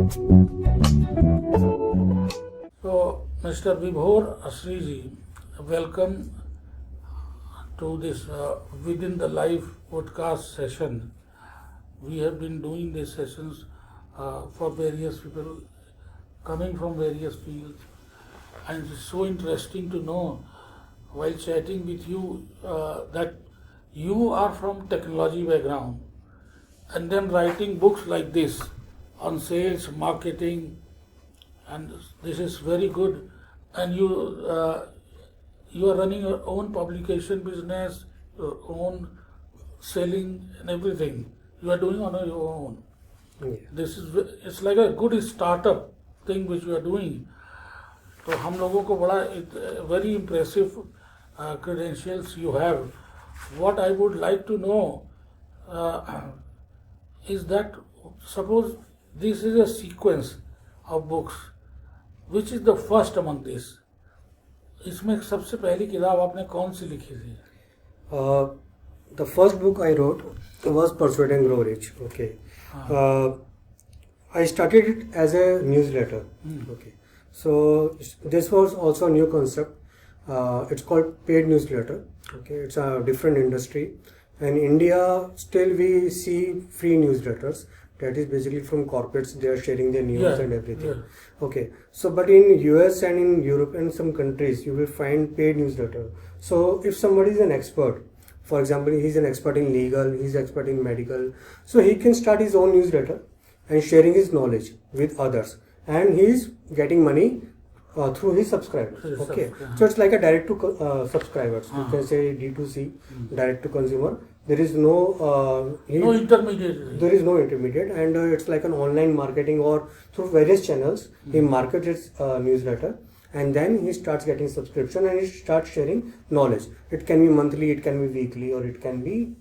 So, Mr. Vibhor Asriji, welcome to this Within the Life podcast session. We have been doing these sessions for various people coming from various fields, and it's so interesting to know while chatting with you that you are from technology background and then writing books like this on sales, marketing, and this is very good. And you are running your own publication business, your own selling and everything. You are doing on your own. Yeah. This is it's like a good startup thing which you are doing. तो हम लोगों को बड़ा very impressive credentials you have. What I would like to know is that suppose this is a sequence of books, which is the first among this? इसमें सबसे पहली किताब आपने कौन सी लिखी थी? The first book I wrote was Persuade and Grow Rich. Okay. I started it as a newsletter. Okay. So this was also a new concept. It's called paid newsletter. Okay. It's a different industry. In India, still we see free newsletters. That is basically from corporates. They are sharing their news and everything. Yeah. Okay. So, but in US and in Europe and some countries, you will find paid newsletter. So, if somebody is an expert, for example, he's an expert in legal, he's expert in medical, so he can start his own newsletter and sharing his knowledge with others, and he's getting money through his subscribers. Okay. So it's like a direct to subscribers. You can say D2C, direct to consumer. There is no No intermediate. there is no intermediate, and it's like an online marketing or through various channels. He markets his newsletter, and then he starts getting subscription and he starts sharing knowledge. It can be monthly, it can be weekly, or it can be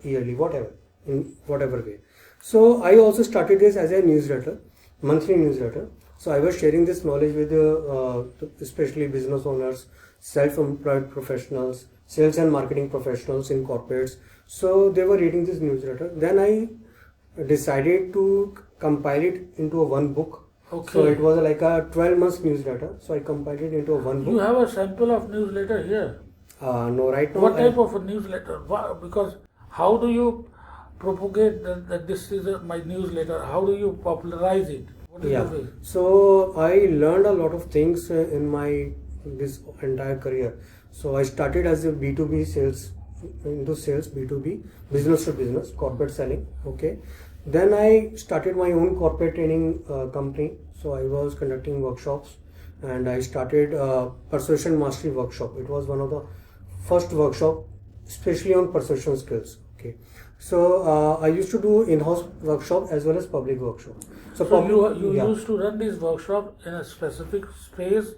yearly, whatever, in whatever way. So I also started this as a newsletter, monthly newsletter. So I was sharing this knowledge with especially business owners, self-employed professionals, sales and marketing professionals in corporates. So they were reading this newsletter. Then I decided to compile it into a one book. Okay. So it was like a 12 months newsletter. So I compiled it into a one book. You have a sample of newsletter here. No, right now. What type of a newsletter? Because how do you propagate that this is my newsletter? How do you popularize it? What is the way? So I learned a lot of things in my this entire career. So I started as a B2B sales, into sales, B2B, business to business, corporate selling. Okay. Then I started my own corporate training company. So I was conducting workshops, and I started persuasion mastery workshop. It was one of the first workshop, especially on persuasion skills. Okay. So I used to do in-house workshop as well as public workshop. So you used to run this workshop in a specific space,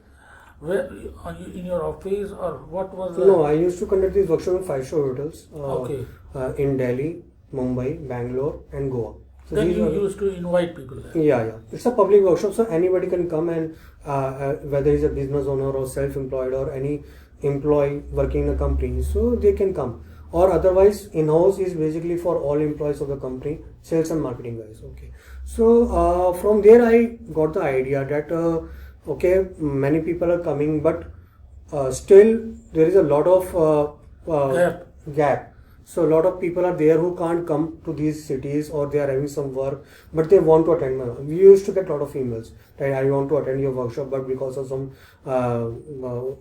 where in your office, or what was the? No, I used to conduct this workshop in 5-star hotels. Okay. In Delhi, Mumbai, Bangalore, and Goa. So Then these you are- used to invite people there. Yeah. It's a public workshop, so anybody can come, and whether he's a business owner or self-employed or any employee working in a company, so they can come. Or otherwise, in-house is basically for all employees of the company, sales and marketing guys. Okay. So from there, I got the idea that okay, many people are coming, but still there is a lot of gap. So a lot of people are there who can't come to these cities, or they are having some work, but they want to attend. We used to get a lot of emails that I want to attend your workshop, but because of some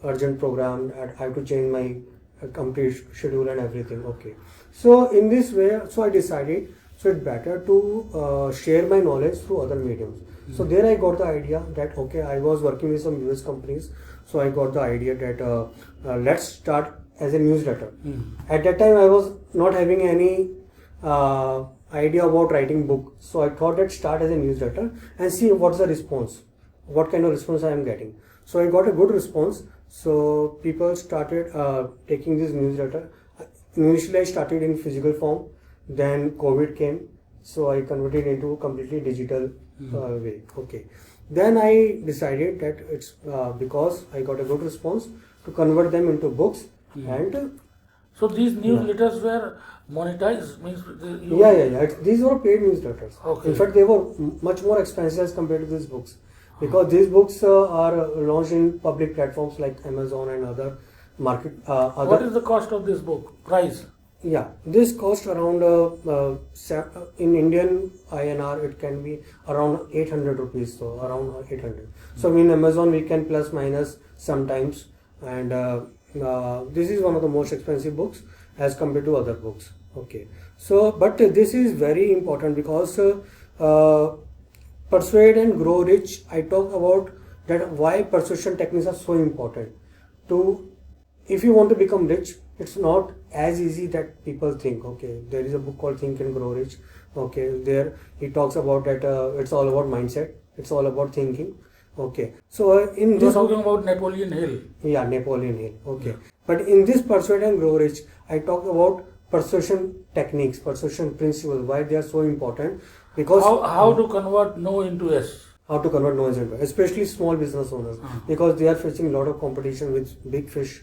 urgent program, I have to change my complete schedule and everything. Okay. So in this way, so I decided, so it's better to share my knowledge through other mediums. So there I got the idea that, okay, I was working with some US companies. So I got the idea that let's start as a newsletter. At that time, I was not having any idea about writing book. So I thought that start as a newsletter and see what's the response, what kind of response I am getting. So I got a good response. So people started taking this newsletter. Initially, I started in physical form. Then COVID came. So I converted into completely digital way. Okay. Then I decided that it's because I got a good response to convert them into books and So these newsletters were monetized, means you, Yeah. These were paid newsletters. Okay. In fact, they were much more expensive as compared to these books, because these books are launched in public platforms like Amazon and other market. What is the cost of this book? Price? Yeah, this cost around in Indian INR it can be around 800 rupees, so around 800. So in Amazon we can plus minus sometimes, and this is one of the most expensive books as compared to other books. Okay, so but this is very important because Persuade and Grow Rich, I talk about that why persuasion techniques are so important. To if you want to become rich, it's not as easy that people think. Okay, there is a book called Think and Grow Rich. Okay, there he talks about that it's all about mindset, it's all about thinking. Okay, so in You're this talking about Napoleon Hill. yeah, Napoleon Hill. Okay, but in this Persuade and Grow Rich, I talk about persuasion techniques, persuasion principles, why they are so important. Because How to convert no into yes? how to convert noise into, especially small business owners, because they are facing a lot of competition with big fish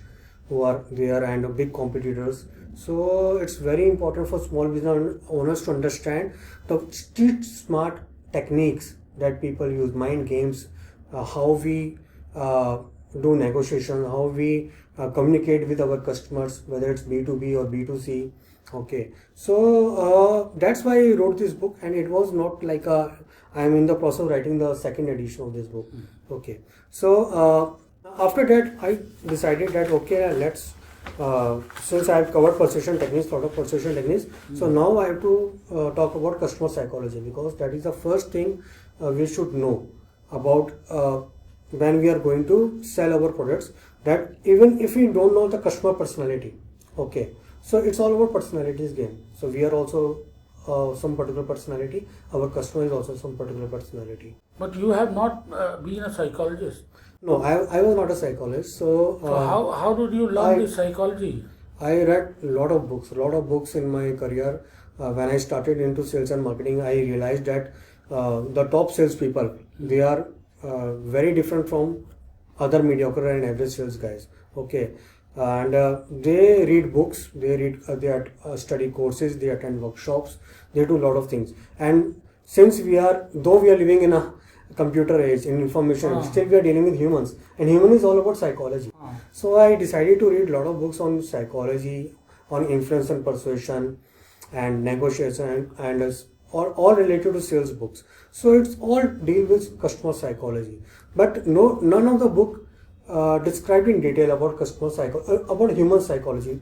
who are there and big competitors. So it's very important for small business owners to understand the street smart techniques that people use, mind games, how we do negotiation, how we communicate with our customers, whether it's B2B or B2C. Okay, so that's why I wrote this book, and it was not like I am in the process of writing the second edition of this book. Okay, so after that I decided that okay, let's since I have covered persuasion techniques, lot of persuasion techniques, so now I have to talk about customer psychology, because that is the first thing we should know about when we are going to sell our products. That even if we don't know the customer personality, okay, so it's all about personalities game. So we are also some particular personality, our customer is also some particular personality. But you have not been a psychologist. No, I was not a psychologist. So How did you learn this psychology? I read a lot of books in my career. When I started into sales and marketing, I realized that the top salespeople, they are very different from other mediocre and average sales guys. Okay, and they read books, they study courses, they attend workshops, they do a lot of things. And since though we are living in a computer age, in information age, still we are dealing with humans, and human is all about psychology. So I decided to read a lot of books on psychology, on influence and persuasion and negotiation, and all related to sales books. So it's all deal with customer psychology, but none of the book described in detail about about human psychology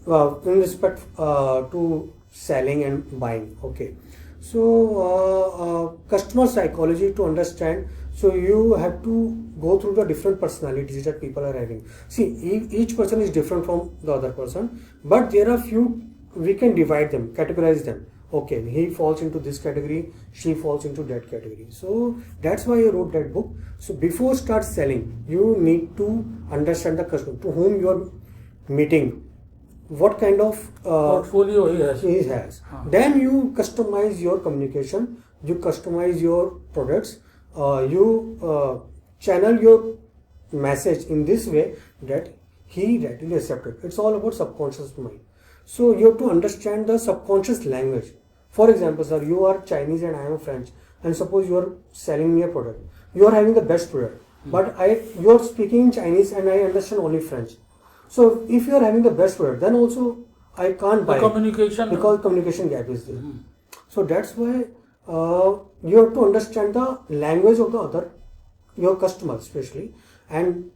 in respect to selling and buying. Okay, so customer psychology to understand, so you have to go through the different personalities that people are having. See, each person is different from the other person, but there are few, we can divide them, categorize them. Okay, he falls into this category, she falls into that category. So that's why I wrote that book. So before start selling, you need to understand the customer, to whom you are meeting, what kind of Portfolio he has. Then you customize your communication, you customize your products, you channel your message in this way that he readily accepted. It's all about subconscious mind. So you have to understand the subconscious language. For example, sir, you are Chinese and I am French, and suppose you are selling me a product. You are having the best product, but you are speaking in Chinese and I understand only French. So if you are having the best product, then also I can't buy communication, because communication gap is there. So that's why you have to understand the language of the other, your customer especially, and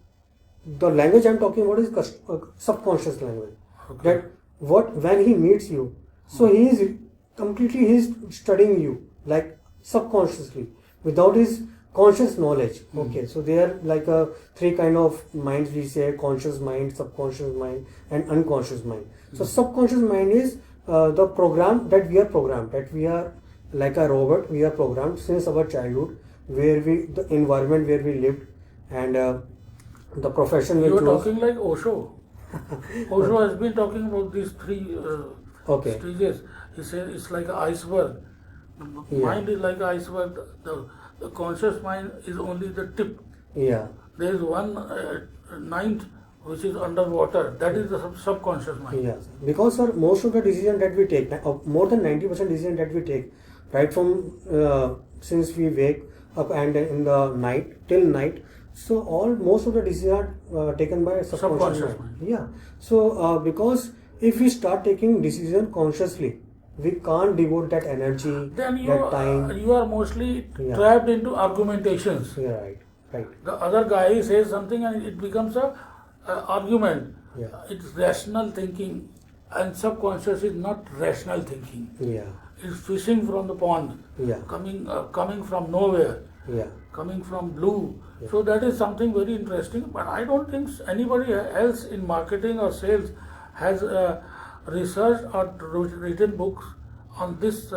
the language I'm talking about is subconscious language. Okay. That when he meets you, so he is studying you like subconsciously without his conscious knowledge. Okay, so there are like three kind of minds we say: conscious mind, subconscious mind, and unconscious mind. So subconscious mind is the program that we are programmed, that we are like a robot, we are programmed since our childhood, where the environment where we lived, and the profession we You are chose. talking like Osho. Osho has been talking about these three Okay. stages. He said it's like an iceberg. The mind is like an iceberg. The conscious mind is only the tip. Yeah. There is one ninth which is underwater. That is the subconscious mind. Yes, because sir, most of the decision that we take, more than 90% decision that we take, right from since we wake up and in the night till night, so most of the decisions are taken by subconscious mind. Yeah. So because if we start taking decision consciously, we can't devote that energy, Then that time. you are mostly Yeah. trapped into argumentations. Yeah, right. The other guy says something and it becomes a argument. Yeah. It's rational thinking, and subconscious is not rational thinking. Yeah, It's fishing from the pond, yeah, coming from nowhere, yeah. coming from blue. Yeah. So that is something very interesting. But I don't think anybody else in marketing or sales has researched or written books on this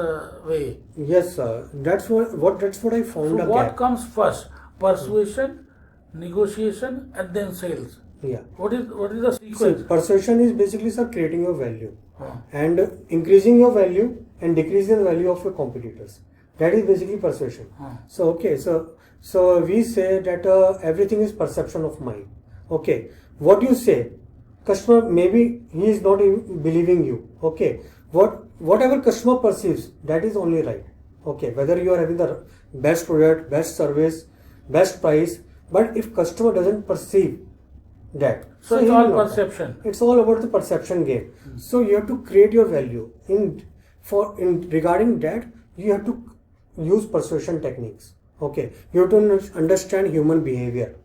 way. Yes, sir. That's what I found. So a what gap. comes first? Persuasion, negotiation, and then sales. Yeah. What is the So sequence? persuasion is basically, sir, creating your value Huh. and increasing your value and decreasing the value of your competitors. That is basically persuasion. Huh. So okay, so we say that everything is perception of mind. Okay, what you say, customer maybe he is not even believing you. Okay, whatever customer perceives, that is only right. Okay, whether you are having the best product, best service, best price, but if customer doesn't perceive that, So he it's will all not buy. perception. It's all about the perception game. So you have to create your value. In regarding that, you have to use persuasion techniques. Okay, you have to understand human behavior.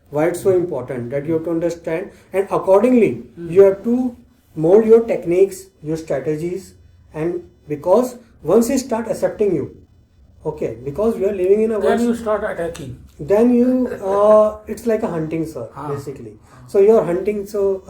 Why it's so important that you have to understand, and accordingly you have to mold your techniques, your strategies, and because once they start accepting you, okay, because we are living in a Then world, you start attacking. then you it's like a hunting, sir, basically. So you're hunting, so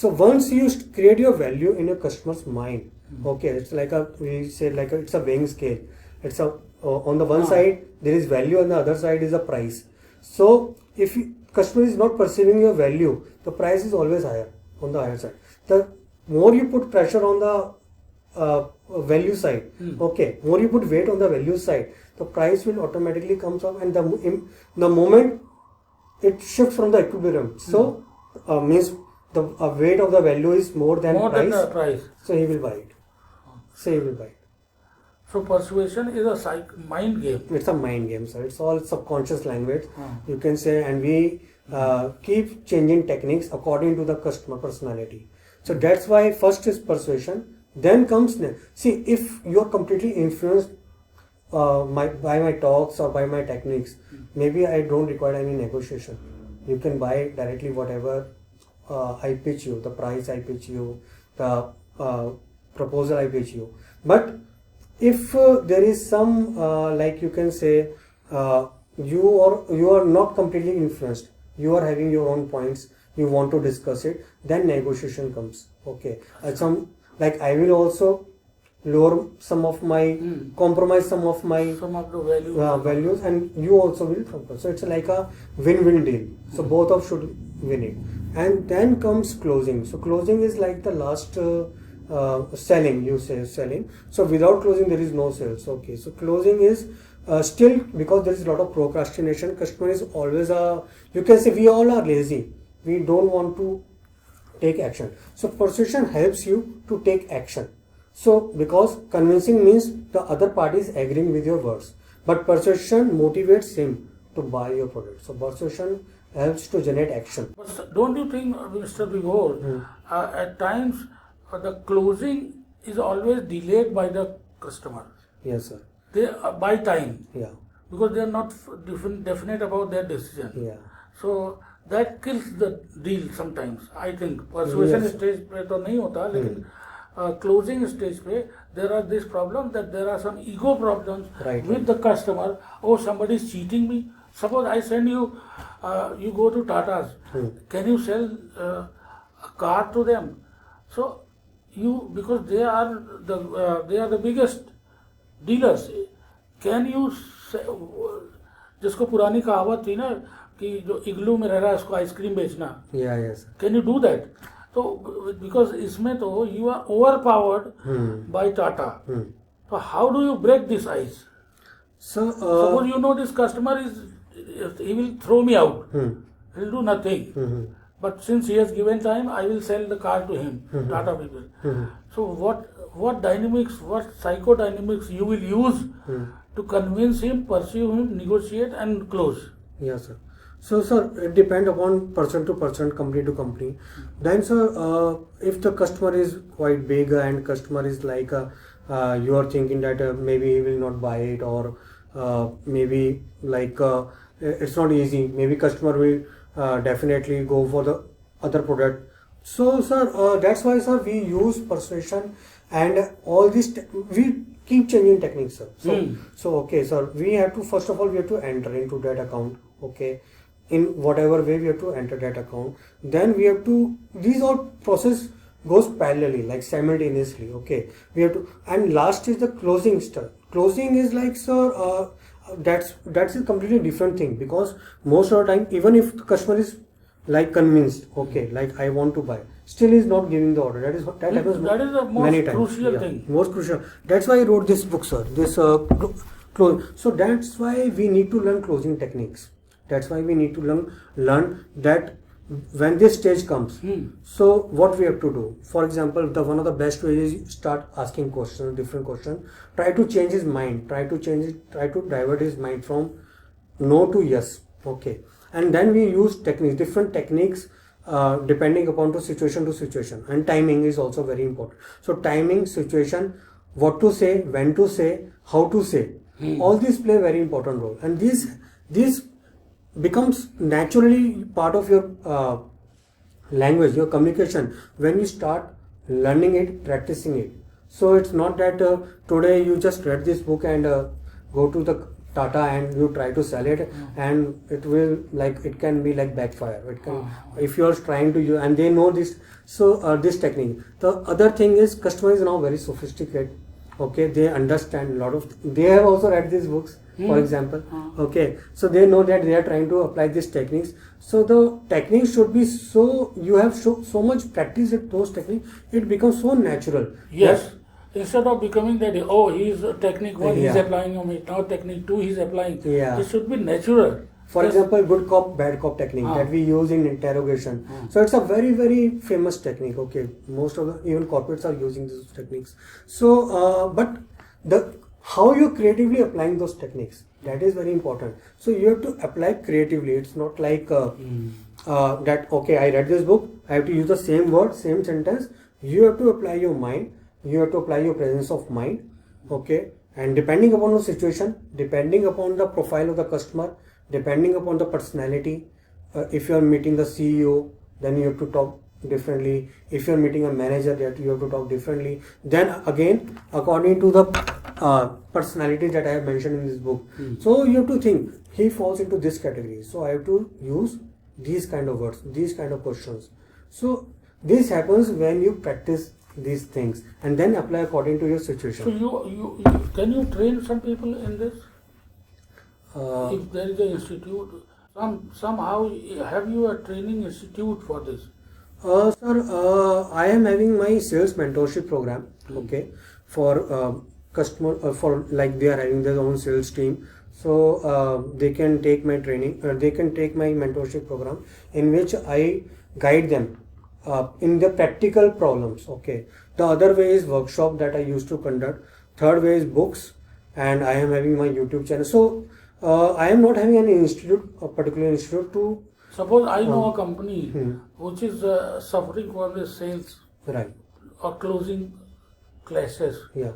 once you create your value in your customer's mind, okay, it's like it's a weighing scale. It's on the one side there is value, on the other side is a price. So if customer is not perceiving your value, the price is always higher on the higher side. The more you put pressure on the value side, okay, more you put weight on the value side, the price will automatically comes up, and the moment it shifts from the equilibrium, so means the weight of the value is more than the price. so he will buy it. So he will buy it. So persuasion is a mind game. It's a mind game, sir. It's all subconscious language, you can say, and we keep changing techniques according to the customer personality. So that's why first is persuasion, then comes see, if you are completely influenced by my talks or by my techniques, maybe I don't require any negotiation. You can buy directly whatever I pitch you, the price I pitch you, the proposal I pitch you. But if there is some like you can say you are not completely influenced, you are having your own points, you want to discuss it, then negotiation comes. Okay, some like I will also lower some of my compromise some of the values, and you also will compromise. So it's like a win-win deal. So both of should win it. And then comes closing. So closing is like the last selling, you say selling. So without closing there is no sales. Okay, so closing is still, because there is a lot of procrastination, customer is always you can say we all are lazy, we don't want to take action. So persuasion helps you to take action. So because convincing means the other party is agreeing with your words, but persuasion motivates him to buy your product. So persuasion helps to generate action. But don't you think, Mr. Vibhor, at times the closing is always delayed by the customer? Yes, sir. They by time. Yeah. Because they are not definite about their decision. Yeah. So that kills the deal sometimes. I think persuasion Yes. stage पे तो नहीं होता, लेकिन closing stage पे there are this problem that there are some ego problems with the customer. Oh, somebody is cheating me. Suppose I send you, you go to Tata's. Can you sell a car to them? So you, because they are the biggest dealers. Can you say, जिसको पुरानी कहावत थी ना कि जो इग्लू में रह रहा है उसको आइसक्रीम बेचना. Yeah, yes. Can you do that? So because इसमें तो you are overpowered by Tata. So how do you break this ice? So suppose you know this customer is, he will throw me out. He will do nothing. but since he has given time, I will sell the car to him, Tata people. So what dynamics, what psychodynamics you will use to convince him, pursue him, negotiate and close? Yes, sir. So, sir, it depends upon person to person, company to company. Then, sir, if the customer is quite big and customer is like, you are thinking that maybe he will not buy it, or maybe like it's not easy. Maybe customer will definitely go for the other product. So, sir, that's why, sir, we use persuasion and all this. We keep changing techniques, sir. So, okay, sir, we have to, first of all, we have to enter into that account. Okay, in whatever way we have to enter that account. Then we have to, these all process goes parallelly, like simultaneously. Okay, we have to, and last is the closing step. Closing is like, sir, that's a completely different thing, because most of the time, even if the customer is like convinced, okay, like I want to buy, still is not giving the order. That happens That is the most many times. crucial thing. Most crucial. That's why I wrote this book, sir. This close. So that's why we need to learn closing techniques. That's why we need to learn that when this stage comes. So what we have to do? For example, one of the best ways is start asking questions, different questions. Try to change his mind. Try to divert his mind from no to yes. Okay. And then we use techniques, different techniques, depending upon to situation. And timing is also very important. So timing, situation, what to say, when to say, how to say, all these play a very important role. And these becomes naturally part of your language, your communication, when you start learning it, practicing it. So it's not that today you just read this book and go to the Tata and you try to sell it, and it will, like, it can be like backfire. It can, if you are trying to use, and they know this. So this technique. The other thing is, customer is now very sophisticated. Okay, they understand a lot of. They have also read these books, for example. Okay, so they know that they are trying to apply these techniques. So the techniques should be so, you have so much practice with those techniques, it becomes so natural. Yes. Instead of becoming that, oh, he's technique 1, he's Yeah. applying on it, now technique 2, he's applying. Yeah. It should be natural. For Yes. example, good cop, bad cop technique that we use in interrogation. So it's a very, very famous technique. Okay, most of the even corporates are using these techniques. So, but how you creatively applying those techniques, that is very important. So you have to apply creatively. It's not like that. Okay, I read this book, I have to use the same word, same sentence. You have to apply your mind. You have to apply your presence of mind. Okay, and depending upon the situation, depending upon the profile of the customer, depending upon the personality, if you are meeting the CEO, then you have to talk differently. If you are meeting a manager, that you have to talk differently. Then again, according to the personality that I have mentioned in this book, so you have to think he falls into this category. So I have to use these kind of words, these kind of questions. So this happens when you practice these things and then apply according to your situation. So you can you train some people in this? If there is an institute, somehow have you a training institute for this? Sir, I am having my sales mentorship program. Okay, for customer, for like they are having their own sales team. So they can take my training. They can take my mentorship program, in which I guide them in the practical problems. Okay. The other way is workshop that I used to conduct. Third way is books, and I am having my YouTube channel. So I am not having any institute, a particular institute to. Suppose I know a company which is suffering from the sales Right. or closing clashes. Yeah.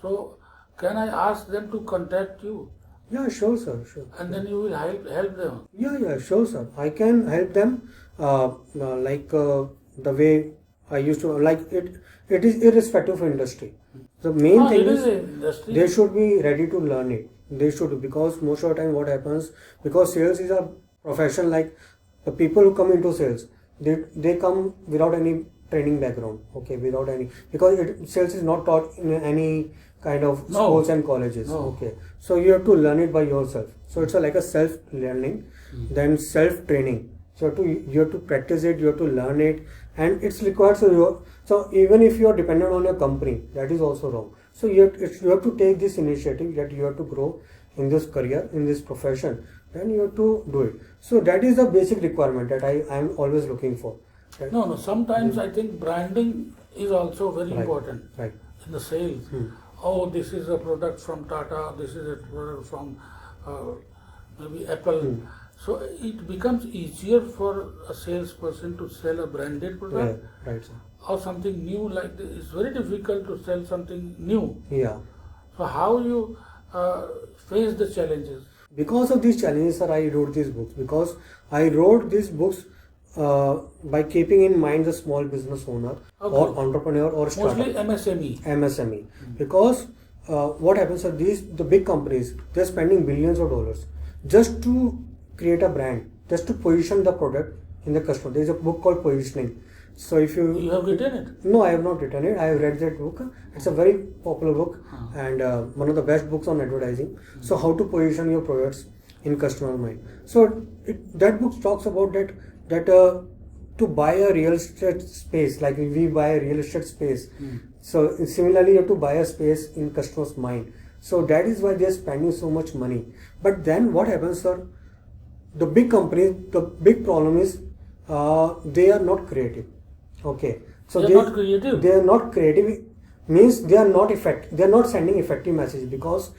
So can I ask them to contact you, Yeah. Sure, sir. Sure. and then you will help them? Yeah. Sure, sir. I can help them. Like the way I used to. Like it is irrespective of industry. The main thing it is industry. they should be ready to learn it. They should, because most of the time what happens, because sales is a profession, like the people who come into sales, they come without any training background. Okay, without any, because sales is not taught in any kind of No. schools and colleges. No. Okay, so you have to learn it by yourself. So it's like a self learning, then self training. So you have to practice it, you have to learn it, and it's required. So even if you are dependent on your company, that is also wrong. So you have to take this initiative that you have to grow in this career, in this profession, then you have to do it. So that is the basic requirement that I am always looking for. Right? No. Sometimes I think branding is also very Right. important Right. in the sales. Oh, this is a product from Tata. This is a product from maybe Apple. So it becomes easier for a salesperson to sell a branded product Right, sir. or something new like this. It's very difficult to sell something new. Yeah. So how you face the challenges? Because of these challenges, sir, I wrote these books. Because I wrote these books by keeping in mind the small business owner or entrepreneur or startup. Mostly MSME. MSME. Because what happens are the big companies, they're spending billions of dollars just to create a brand, just to position the product in the customer. There is a book called Positioning. So if You have written it. No, I have not written it. I have read that book. It's a very popular book and one of the best books on advertising. So how to position your products in customer mind. So that book talks about that to buy a real estate space, like we buy a real estate space. So similarly, you have to buy a space in customer's mind. So that is why they are spending so much money. But then what happens, sir? The big companies, the big problem is they are not creative. Okay, so They are not creative. They are not creative means they are not effective. They are not sending effective message because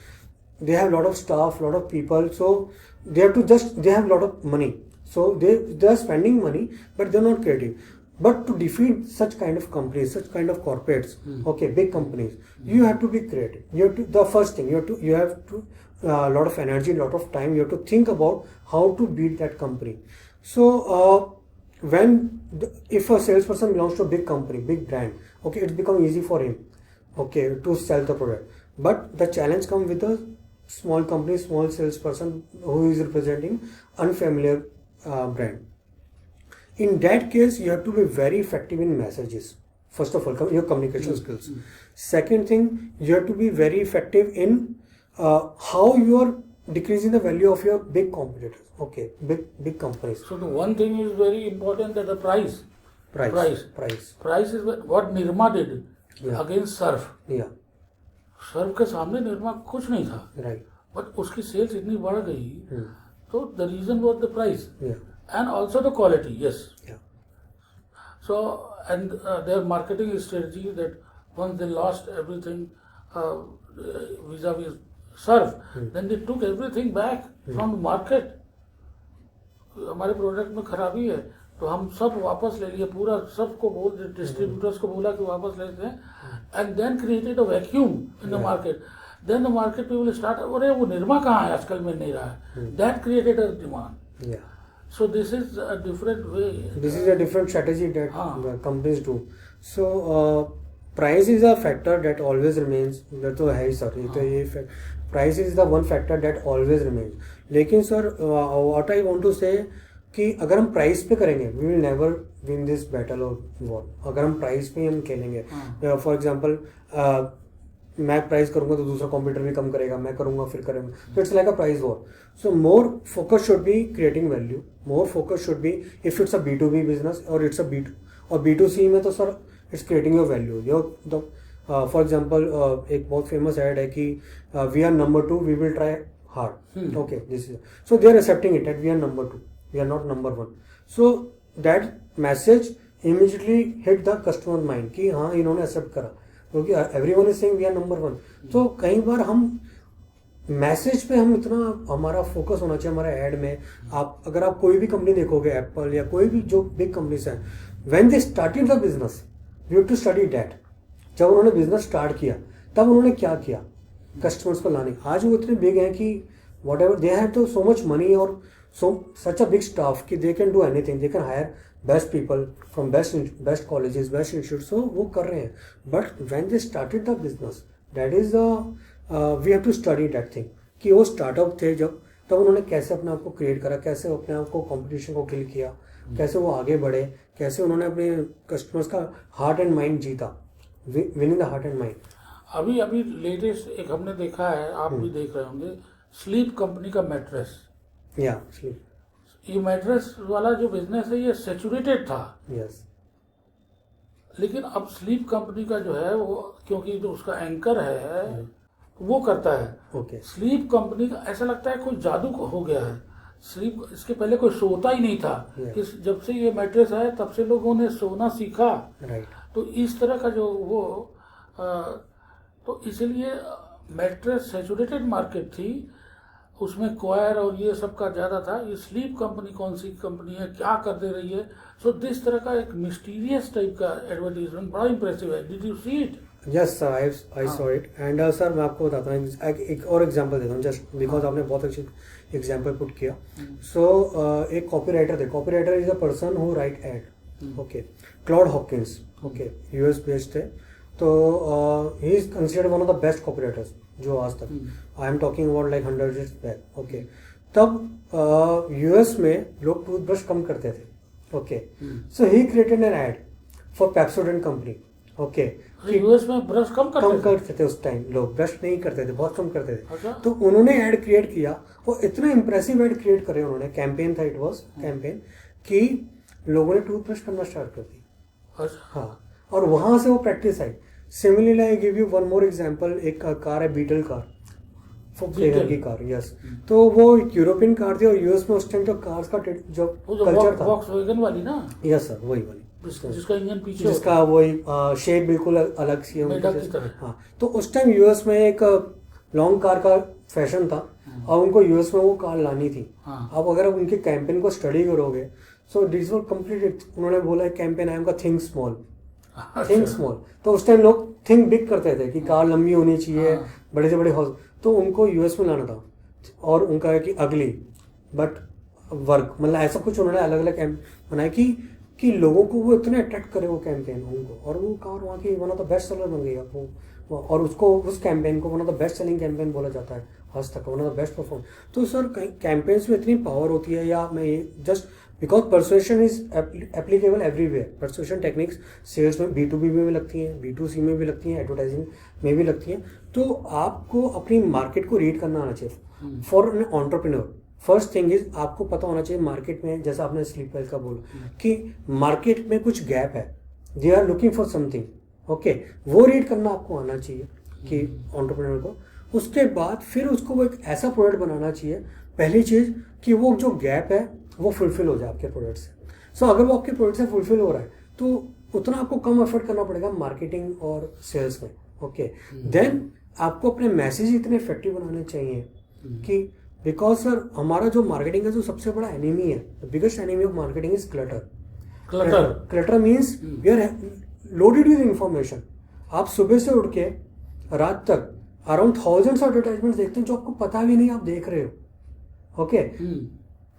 they have a lot of staff, lot of people. So they have a lot of money. So they are spending money, but they are not creative. But to defeat such kind of companies, such kind of corporates, okay, big companies, you have to be creative. The first thing you have to a lot of energy, lot of time. You have to think about how to beat that company. So if a salesperson belongs to a big company, big brand, okay, it's become easy for him, okay, to sell the product. But the challenge comes with a small company, small salesperson who is representing unfamiliar brand. In that case, you have to be very effective in messages. First of all, your communication skills. Second thing, you have to be very effective in how you are decreasing the value of your big competitors. Okay, big companies. So the one thing is very important, that the price. Price is what Nirma did against Surf. Yeah. Surf के सामने निर्मा कुछ नहीं था. Right. But उसकी sales इतनी बढ़ गई. तो the reason was the price Yeah. And also the quality. Yes. Yeah. So and their marketing strategy, that once they lost everything vis-a-vis Surf, then they took everything back from the market. हमारे product में खराबी है तो हम सब वापस ले लिए, पूरा सबको बोल, डिस्ट्रीब्यूटर्स को बोला कि वापस लेते हैं, and then created a vacuum in the market. Then the market people start, अरे वो निर्मा कहाँ है, आजकल मिल नहीं रहा है. That created a demand. Yeah. So this is a different way. This is a different strategy that the companies do. So price is a factor that always remains. that तो है ही सर, ये तो ये price is the one factor that always remains. लेकिन sir what I want to say कि अगर हम price पे करेंगे, we will never win this battle or war. अगर हम प्राइस पे हम खेलेंगे, फॉर एग्जांपल मैं प्राइस करूंगा तो दूसरा कंप्यूटर भी कम करेगा, मैं करूंगा फिर करेंगे, तो it's like a price war. So more focus should be creating value. More focus should be if it's a B2B business और इट्स अ और B2C में तो sir it's creating your value. For example एक बहुत फेमस ad है कि we are number 2, we will try hard. Okay, this is, so they are accepting it that we are number 2, we are not number 1. So that message immediately hit the customer mind कि हाँ इन्होंने accept करा, क्योंकि everyone is saying we are number 1. तो कई बार हम message पे हम इतना, हमारा फोकस होना चाहिए हमारे ऐड में. अगर आप कोई भी कंपनी देखोगे, एप्पल या कोई भी जो बिग कंपनीज हैं, when they started the business, you have to study that. जब उन्होंने बिजनेस स्टार्ट किया तब उन्होंने क्या किया कस्टमर्स को लाने. आज वो इतने बिग हैं कि वॉट एवर दे हैव तो सो मच मनी और such a big staff कि they can do anything, they can hire best people from best colleges, best institutes. So वो कर रहे हैं. But when they started the business, that is we have to study that thing कि वो startup थे जब, तब उन्होंने कैसे अपने आप को क्रिएट करा, कैसे अपने आप को कंपटीशन को किल किया, कैसे वो आगे बढ़े, कैसे उन्होंने अपने कस्टमर्स का हार्ट एंड माइंड जीता, winning the heart and mind. अभी लेटेस्ट एक हमने देखा है, आप भी देख रहे होंगे, स्लीप कंपनी का मैट्रेस. या स्लीप, ये मैट्रेस वाला जो बिजनेस है ये सैचुरेटेड था. यस. लेकिन अब स्लीप कंपनी का जो है वो, क्योंकि जो उसका एंकर है वो करता है। ओके स्लीप कंपनी का ऐसा लगता है कोई जादू हो गया है। स्लीप, इसके पहले कोई सोता ही नहीं था। जब से ये मैट्रेस आया तब से लोगों ने सोना सीखा। राइट। तो इस तरह का जो वो तो इसलिए मैट्रेस सैचुरेटेड मार्केट थी, उसमें क्वायर और ये सब का ज़्यादा था। ये स्लीप कंपनी कौन सी कंपनी है, क्या कर दे रही है, सो दिस तरह का एक मिस्टीरियस टाइप का एडवर्टीजमेंट बड़ा इंप्रेसिव है। Did you see it? Yes sir, I saw it. And sir मैं आपको बताता हूँ, एक और एग्जांपल देता हूँ, जस्ट बिकॉज आपने बहुत अच्छी एग्जांपल पुट किया। सो एक कॉपीराइटर थे। Copywriter is a person who write ad. Okay, Claude Hawkins, okay, US based थे। तो he is considered one of the best copywriters जो आज तक, I am talking about like 100 years back. Okay, तब US में लोग toothbrush कम करते थे। Okay, so he created an ad for Pepsodent company. Okay, US में ब्रश कम करते थे उस टाइम, लोग ब्रश नहीं करते थे, बहुत कम करते थे। अच्छा? तो उन्होंने एड क्रिएट किया, वो इतना इंप्रेसिव एड क्रिएट करे उन्होंने, कैंपेन था, इट वाज कैंपेन, कि लोगों ने टूथब्रश करना स्टार्ट कर दी। अच्छा। हाँ, और वहां से वो practice I. Similarly I give you one more example, एक कार है बीटल कार, फोक्सवैगन की कार। यस, तो वो यूरोपियन कार थी और यूएस में उस टाइम जो कार्स का जो कल्चर था, वॉक्सवैगन वाली ना। यस सर, वही वाली, जिसका इंजन पीछे, जिसका वही शेप बिल्कुल अलग सी है मेढक की तरह। हाँ, तो उस टाइम यूएस में एक लॉन्ग कार का फैशन था और उनको यूएस में वो कार लानी थी। अब अगर उनके कैंपेन को स्टडी करोगे, सो दिस वाज कंप्लीटेड। उन्होंने बोला कैंपेन आई एम का थिंक स्मॉल, थिंक स्मॉल। तो उस टाइम लोग थिंक बिग करते थे कि कार लंबी होनी चाहिए, बड़े से बड़े हाउस। तो उनको यूएस में लाना था और उनका है कि अगली बट वर्क, मतलब ऐसा कुछ उन्होंने अलग अलग कैंप बनाया कि लोगों को वो इतने अट्रैक्ट करे वो कैंपेन उनको, और वो कार वहाँ की one of the best seller बन गई वो, और उसको उस कैंपेन को one of the best selling campaign बोला जाता है आज तक, one of the best perform. तो सर कैंपेन्स में इतनी पावर होती है, या मैं ये just because persuasion is applicable everywhere. Persuasion techniques sales में B2B में भी लगती हैं, B2C में भी लगती हैं, एडवर्टाइजिंग में भी लगती हैं। तो आपको अपनी मार्केट को रीड करना आना चाहिए for an entrepreneur. First thing is आपको पता होना चाहिए मार्केट में, जैसा आपने स्लीप वेल का बोला कि मार्केट में कुछ गैप है, they are looking for something. Okay, वो रीड करना आपको आना चाहिए कि एंटरप्रेन्योर को। उसके बाद फिर उसको वो एक ऐसा प्रोडक्ट बनाना चाहिए, पहली चीज कि वो जो गैप है वो फुलफिल हो जाए आपके प्रोडक्ट से। सो अगर वो आपके प्रोडक्ट से फुलफिल हो रहा है तो उतना आपको कम एफर्ट करना पड़ेगा मार्केटिंग और सेल्स में। ओके, देन आपको अपने मैसेज इतने इफेक्टिव बनाने चाहिए कि, बिकॉज सर हमारा जो मार्केटिंग है जो सबसे बड़ा एनिमी है, the biggest enemy of marketing is clutter. Clutter means we are loaded with information. आप सुबह से उठ के रात तक अराउंड थाउजेंड्स ऑफ एडवर्टाइजमेंट देखते हैं जो आपको पता भी नहीं आप देख रहे हो। ओके,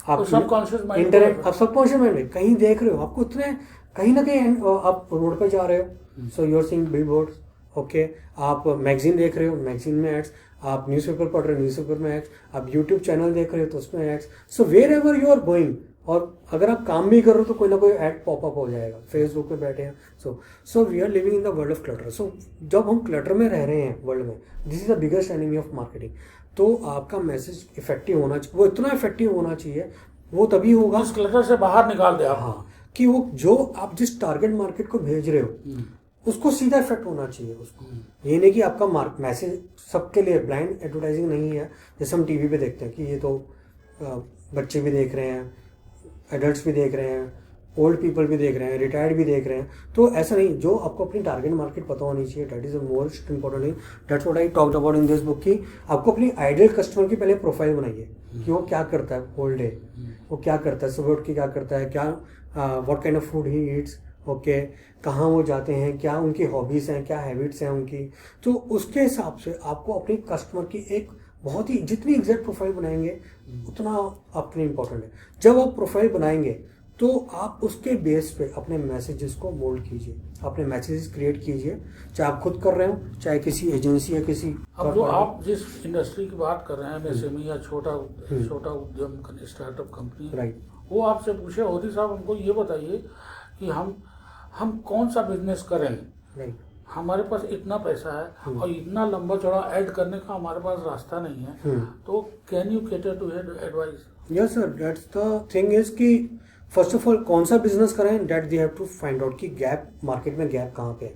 आप सबकॉन्शियस माइंड, इंटरनेट, आप सबकॉन्शियस माइंड में कहीं देख रहे हो, आपको इतने कहीं ना कहीं आप रोड पे जा रहे हो, so you are seeing billboards. Okay, आप मैगजीन देख रहे हो, मैगजीन में एड्स, आप न्यूज़पेपर पढ़ रहे हो, न्यूज़पेपर में एड्स, आप यूट्यूब चैनल देख रहे हो तो उसमें ads. So wherever you are going, और अगर आप काम भी कर रहे हो तो कोई ना कोई ऐड पॉपअप हो जाएगा, फेसबुक पे बैठे हैं। So we are living in the world of clutter. So जब हम क्लटर में रह रहे हैं वर्ल्ड में, this is the biggest enemy of marketing. तो आपका मैसेज इफेक्टिव होना चाहिए, वो इतना इफेक्टिव होना चाहिए, वो तभी होगा इस क्लटर से बाहर निकाल दे आप। हाँ, कि वो जो आप जिस टारगेट मार्केट को भेज रहे हो उसको सीधा इफेक्ट होना चाहिए उसको। ये नहीं कि आपका मैसेज सबके लिए ब्लाइंड एडवर्टाइजिंग नहीं है, जैसे हम टीवी पे देखते हैं कि ये तो बच्चे भी देख रहे हैं, एडल्ट्स भी देख रहे हैं, ओल्ड पीपल भी देख रहे हैं, रिटायर्ड भी देख रहे हैं। तो ऐसा नहीं, जो आपको अपनी टारगेट मार्केट पता होनी चाहिए, that is the most important thing. That's what I talked about in this book कि आपको अपनी आइडियल कस्टमर की पहले प्रोफाइल बनाइए कि वो क्या करता है होल डे, वो क्या करता है, सुबह उठ के क्या करता है, क्या what kind of food he eats. Okay, कहाँ वो जाते हैं, क्या उनकी हॉबीज़ हैं, क्या हैबिट्स हैं उनकी। तो उसके हिसाब से आपको अपनी कस्टमर की एक बहुत ही, जितनी एग्जैक्ट प्रोफाइल बनाएंगे उतना आपके लिए इंपॉर्टेंट है। जब आप प्रोफाइल बनाएंगे तो आप उसके बेस पे अपने मैसेजेस को मोल्ड कीजिए, अपने मैसेजेस क्रिएट कीजिए, चाहे आप खुद कर रहे हो, चाहे किसी एजेंसी या किसी। अब जो आप जिस इंडस्ट्री की बात कर रहे हैं, एमएसएमई या छोटा उद्यम, स्टार्टअप कंपनी, राइट, वो आपसे पूछे होदी साहब हमको ये बताइए कि हम कौन सा बिजनेस करें, राइट, हमारे पास इतना पैसा है और इतना लंबा चौड़ा ऐड करने का हमारे पास रास्ता नहीं है, तो can you cater to advice? Yes sir, that's the thing is कि फर्स्ट ऑफ ऑल कौन सा बिजनेस करें, that they have to find out कि गैप मार्केट में गैप कहाँ पे है।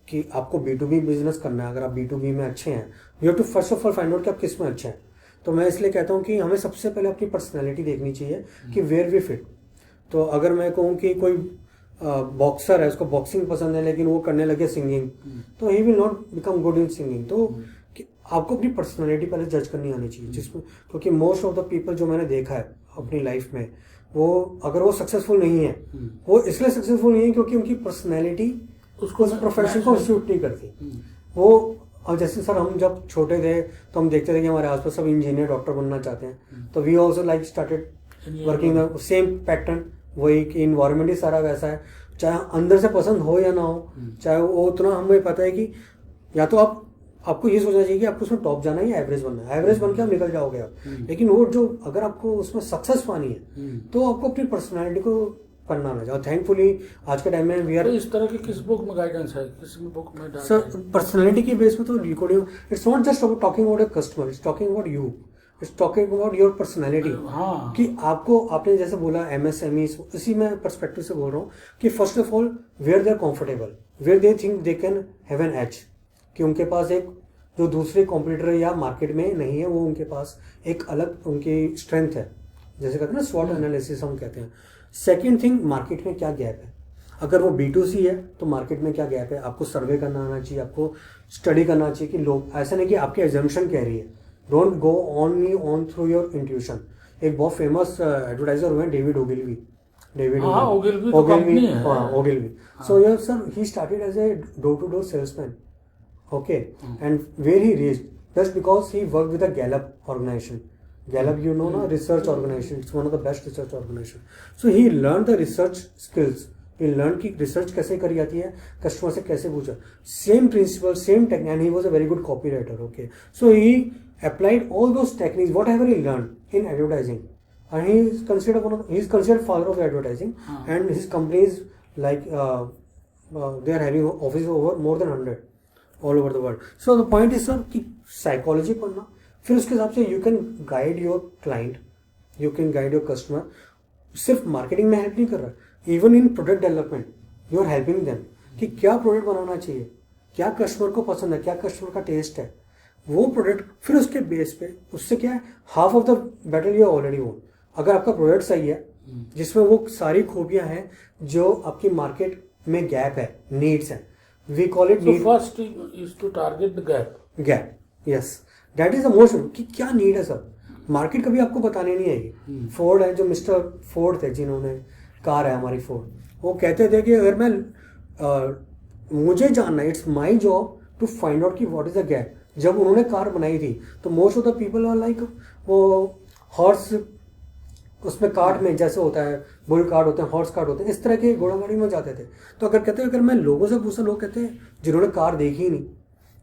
कि आपको B2B बिजनेस करना है, अगर आप B2B में अच्छे हैं, you have to first of all find out कि आप किस में अच्छे हैं। तो मैं इसलिए कहता हूँ कि हमें सबसे पहले अपनी पर्सनैलिटी देखनी चाहिए कि वेयर वी फिट। तो अगर मैं कहूँ कि कोई बॉक्सर है, उसको बॉक्सिंग पसंद है लेकिन वो करने लगे सिंगिंग, तो he will not become good in singing. तो कि आपको अपनी पर्सनैलिटी पहले जज करनी आनी चाहिए, जिसमें क्योंकि मोस्ट ऑफ द पीपल जो मैंने देखा है अपनी लाइफ में, वो अगर वो सक्सेसफुल नहीं है, वो इसलिए सक्सेसफुल नहीं है क्योंकि उनकी पर्सनैलिटी उसको उस प्रोफेशन को सूट नहीं करती। वो और जैसे सर हम जब छोटे थे तो हम देखते थे कि हमारे आसपास सब इंजीनियर डॉक्टर बनना चाहते हैं, तो we also like started working the same pattern. वही कि इन्वायरमेंट ही सारा वैसा है, चाहे अंदर से पसंद हो या ना हो, चाहे वो उतना हमें पता है कि या तो आपको ये सोचना चाहिए कि आपको उसमें टॉप जाना है या एवरेज बनना है। एवरेज बन के आप निकल जाओगे आप, लेकिन वो जो अगर आपको उसमें सक्सेस पानी है तो आपको अपनी पर्सनैलिटी को करना ना चाहिए। थैंकफुली आज के टाइम में वी आर, तो इस तरह की किस बुक में गाइडेंस है, किस बुक में सर पर्सनैलिटी की बेस पे तो recording, it's not just about talking about a customer, it's talking about you, it's talking about your personality. हाँ, कि आपने जैसे बोला MSME, इसी में पर्सपेक्टिव से बोल रहा हूँ कि first of all where they are comfortable, where they think they can have an edge, कि उनके पास एक जो दूसरे कॉम्पिटिटर या मार्केट में नहीं है, वो उनके पास एक अलग उनकी स्ट्रेंथ है, जैसे कहते हैं ना स्वॉट एनालिसिस हम कहते हैं। सेकेंड थिंग, मार्केट में क्या गैप है। अगर वो B2C है तो मार्केट में क्या गैप है, आपको सर्वे करना आना चाहिए, आपको स्टडी करना चाहिए कि लोग, ऐसा नहीं कि आपकी एजम्पशन कह रही है, don't go on through your intuition. एक बहुत फेमस एडवर्टाइजर हुए हैं डेविड ओगिलवी, ओगिलवी। सो यार sir he started as a door to door salesman, okay, and where he reached just because he worked with a Gallup organization. Gallup, you know, na, research organization. It's one of the best research organization. So he learned the research skills. He learned कि research कैसे करी जाती है, customer से कैसे पूछा, same principle, same technique, and he was a very good copywriter. Okay, so he applied all those techniques, whatever he learned in advertising, and he is considered father of advertising, and his companies like they are having offices over more than 100. All over the world. So the point is sir कि psychology पढ़ना, फिर उसके हिसाब से you can guide your client, you can guide your customer. सिर्फ marketing में help नहीं कर रहा, even in product development you are helping them कि क्या प्रोडक्ट बनाना चाहिए, क्या कस्टमर को पसंद है, क्या कस्टमर का टेस्ट है, वो प्रोडक्ट। फिर उसके बेस पे उससे क्या है, half of the battle you already वोन। अगर आपका प्रोडक्ट सही है, जिसमें वो सारी खूबियां हैं जो आपकी मार्केट में गैप है, नीड्स है, we call it so need. first is to target the gap. Yes, that is the most कि क्या नीड है सर। मार्केट कभी आपको बताने नहीं आएगी। फोर्ड है, जो मिस्टर फोर्ड थे जिन्होंने कार है हमारी फोर्ड, वो कहते थे कि अगर मैं मुझे जानना है, it's my job to find out कि व्हाट इज द गैप। जब उन्होंने कार बनाई थी तो most of the people are like, वो हॉर्स उसमें कार्ट में जैसे होता है, बुल कार्ट होते हैं, हॉर्स कार्ट होते हैं, इस तरह के घोड़ा गाड़ी में जाते थे। तो अगर कहते हैं, अगर मैं लोगों से पूछता, लोग कहते हैं जिन्होंने कार देखी ही नहीं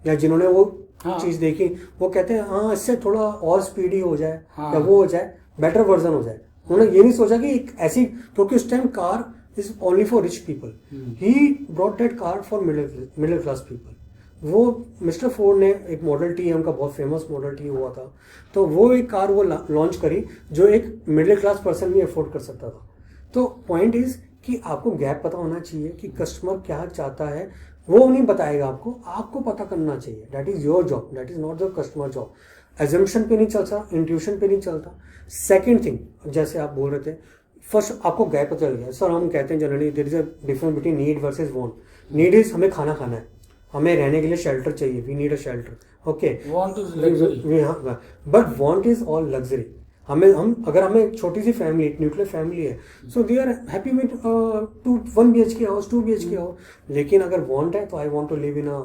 या जिन्होंने वो चीज़ देखी, वो कहते हैं हाँ इससे थोड़ा और स्पीडी हो जाए, या वो हो जाए, बेटर वर्जन हो जाए। उन्होंने ये नहीं सोचा कि एक ऐसी, क्योंकि उस time car is only for rich people, he brought that car for middle class people. वो मिस्टर फोर्ड ने एक मॉडल टी, उनका बहुत फेमस मॉडल टी हुआ था, तो वो एक कार वो लॉन्च करी जो एक मिडिल क्लास पर्सन भी अफोर्ड कर सकता था। तो पॉइंट इज कि आपको गैप पता होना चाहिए कि कस्टमर क्या चाहता है, वो नहीं बताएगा आपको पता करना चाहिए। That is your job, that is not the customer job. Assumption पे नहीं चलता, इंट्यूशन पे नहीं चलता। सेकेंड थिंग, जैसे आप बोल रहे थे, फर्स्ट आपको गैप पता चल गया। सर हम कहते हैं generally there is a difference between need versus want. Need is हमें खाना खाना है, हमें रहने के लिए शेल्टर चाहिए, we need a shelter, okay. Want is luxury, but want is all luxury. अगर हमें छोटी सी फैमिली, एक न्यूक्लियर फैमिली है, so they are happy with 1 BHK house, 2 BHK house. लेकिन अगर वांट है तो I want to live in a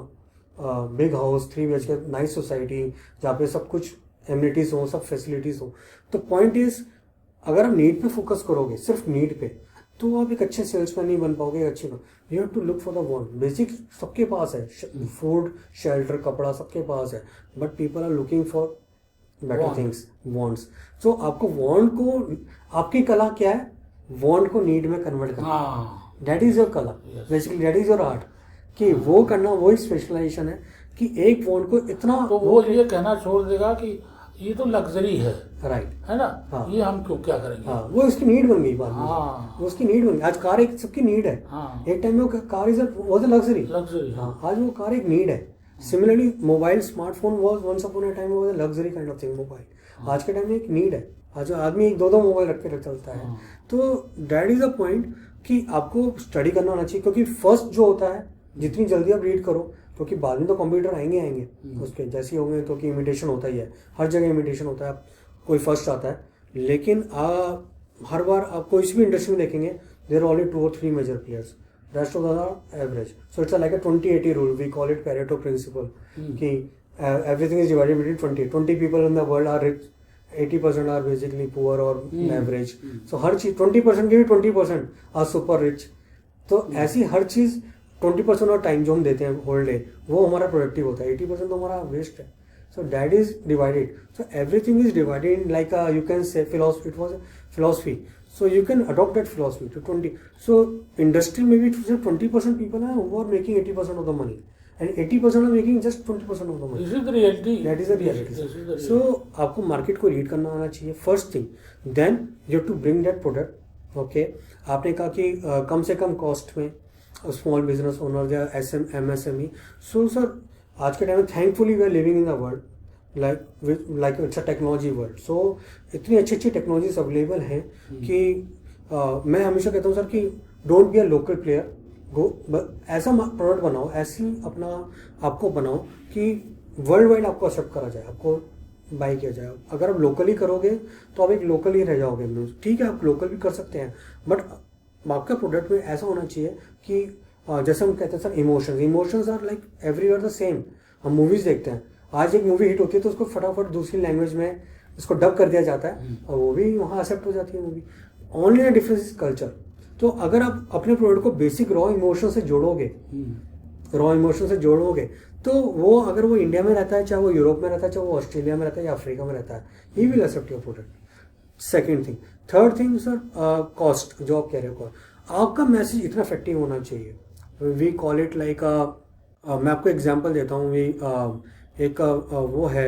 big house, 3 BHK, nice society, जहाँ पे सब कुछ एमिनिटीज हो, सब फैसिलिटीज हो। तो पॉइंट इज, अगर आप नीड पे फोकस करोगे, सिर्फ नीड पे, तो आप एक अच्छे सेल्समैन नहीं बन पाओगे। अच्छे you have to look for the want. Basic सबके पास है, फूड, शेल्टर, कपड़ा सबके पास है, but people are looking for better things, wants. So आपको वांट को, आपकी कला क्या है, वांट को नीड में कन्वर्ट करना, दैट इज योर कला, basically that is your art. कि वो करना, वही स्पेशलाइजेशन है कि एक वांट को इतना, तो वो ये कहना छोड़ देगा कि ये तो लग्जरी राइट। है ना। हाँ। ये हम क्यों क्या करेंगे। हाँ, वो उसकी नीड बन गई बाद में। हाँ। वो उसकी नीड बन गई। आज कार एक सबकी नीड है। हाँ। एक टाइम में car is was a luxury. Luxury. हाँ, आज वो कार एक नीड है। Similarly mobile smartphone was once upon a time was a luxury kind of thing. Mobile आज के टाइम में एक नीड है। आज आदमी एक दो मोबाइल रख के चलता है। हाँ। तो दैट इज द पॉइंट कि आपको स्टडी करना आना चाहिए, क्योंकि फर्स्ट जो होता है जितनी जल्दी आप रीड करो, क्योंकि बाद में तो कंप्यूटर आएंगे उसके जैसे होंगे, तो कि इमिटेशन होता ही है, हर जगह इमिटेशन होता है। कोई फर्स्ट आता है, लेकिन हर बार आप कोई भी इंडस्ट्री में देखेंगे there are only 2 or 3 major players, rest of the are average. So it's like a 20-80 rule, we call it Pareto principle, कि everything is divided between 20 people in the world are rich, 80% are basically poor और average. So हर चीज 20% की भी 20% are super rich. तो ऐसी हर चीज 20% और टाइम जो हम देते हैं होल डे, वो हमारा प्रोडक्टिव होता है, 80% तो हमारा वेस्ट है। So that is divided. So everything is divided in like you can say philosophy. It was a philosophy. So you can adopt that philosophy to 20. So industry maybe 20% people are who are making 80% of the money, and 80% are making just 20% of the money. This is the reality. That is the reality. This is the reality. So आपको market को read करना आना चाहिए first thing. Then you have to bring that product. Okay. आपने कहा कि कम से कम कॉस्ट में स्मॉल बिजनेस ओनर या MSME. So sir, आज के टाइम में thankfully we are living in the world like it's a technology world. So इतनी अच्छी अच्छी टेक्नोलॉजीज अवेलेबल हैं कि मैं हमेशा कहता हूँ सर कि don't be a local player, go ऐसा प्रोडक्ट बनाओ, ऐसी अपना आपको बनाओ कि वर्ल्ड वाइड आपको एक्सेप्ट करा जाए, आपको बाई किया जाए। अगर आप लोकली करोगे तो आप एक लोकल ही रह जाओगे। ठीक है, आप लोकल भी कर सकते हैं, बट आपका प्रोडक्ट में ऐसा होना चाहिए कि जैसे हम कहते हैं sir emotions are like everywhere the same. हम मूवीज देखते हैं, आज एक मूवी हिट होती है तो उसको फटाफट दूसरी लैंग्वेज में उसको डब कर दिया जाता है और वो भी वहाँ एक्सेप्ट हो जाती है movie. Only difference is culture. तो अगर आप अपने प्रोडक्ट को बेसिक रॉ इमोशन से जोड़ोगे, तो वो अगर वो इंडिया में रहता है, चाहे वो यूरोप में रहता है, चाहे वो ऑस्ट्रेलिया में रहता है या अफ्रीका में रहता है, he will accept your product. Second thing. Third thing sir, cost, जो आप कह रहे हो, आपका मैसेज इतना इफेक्टिव होना चाहिए। वी कॉल इट लाइक मैं आपको एग्जांपल देता हूँ। एक वो है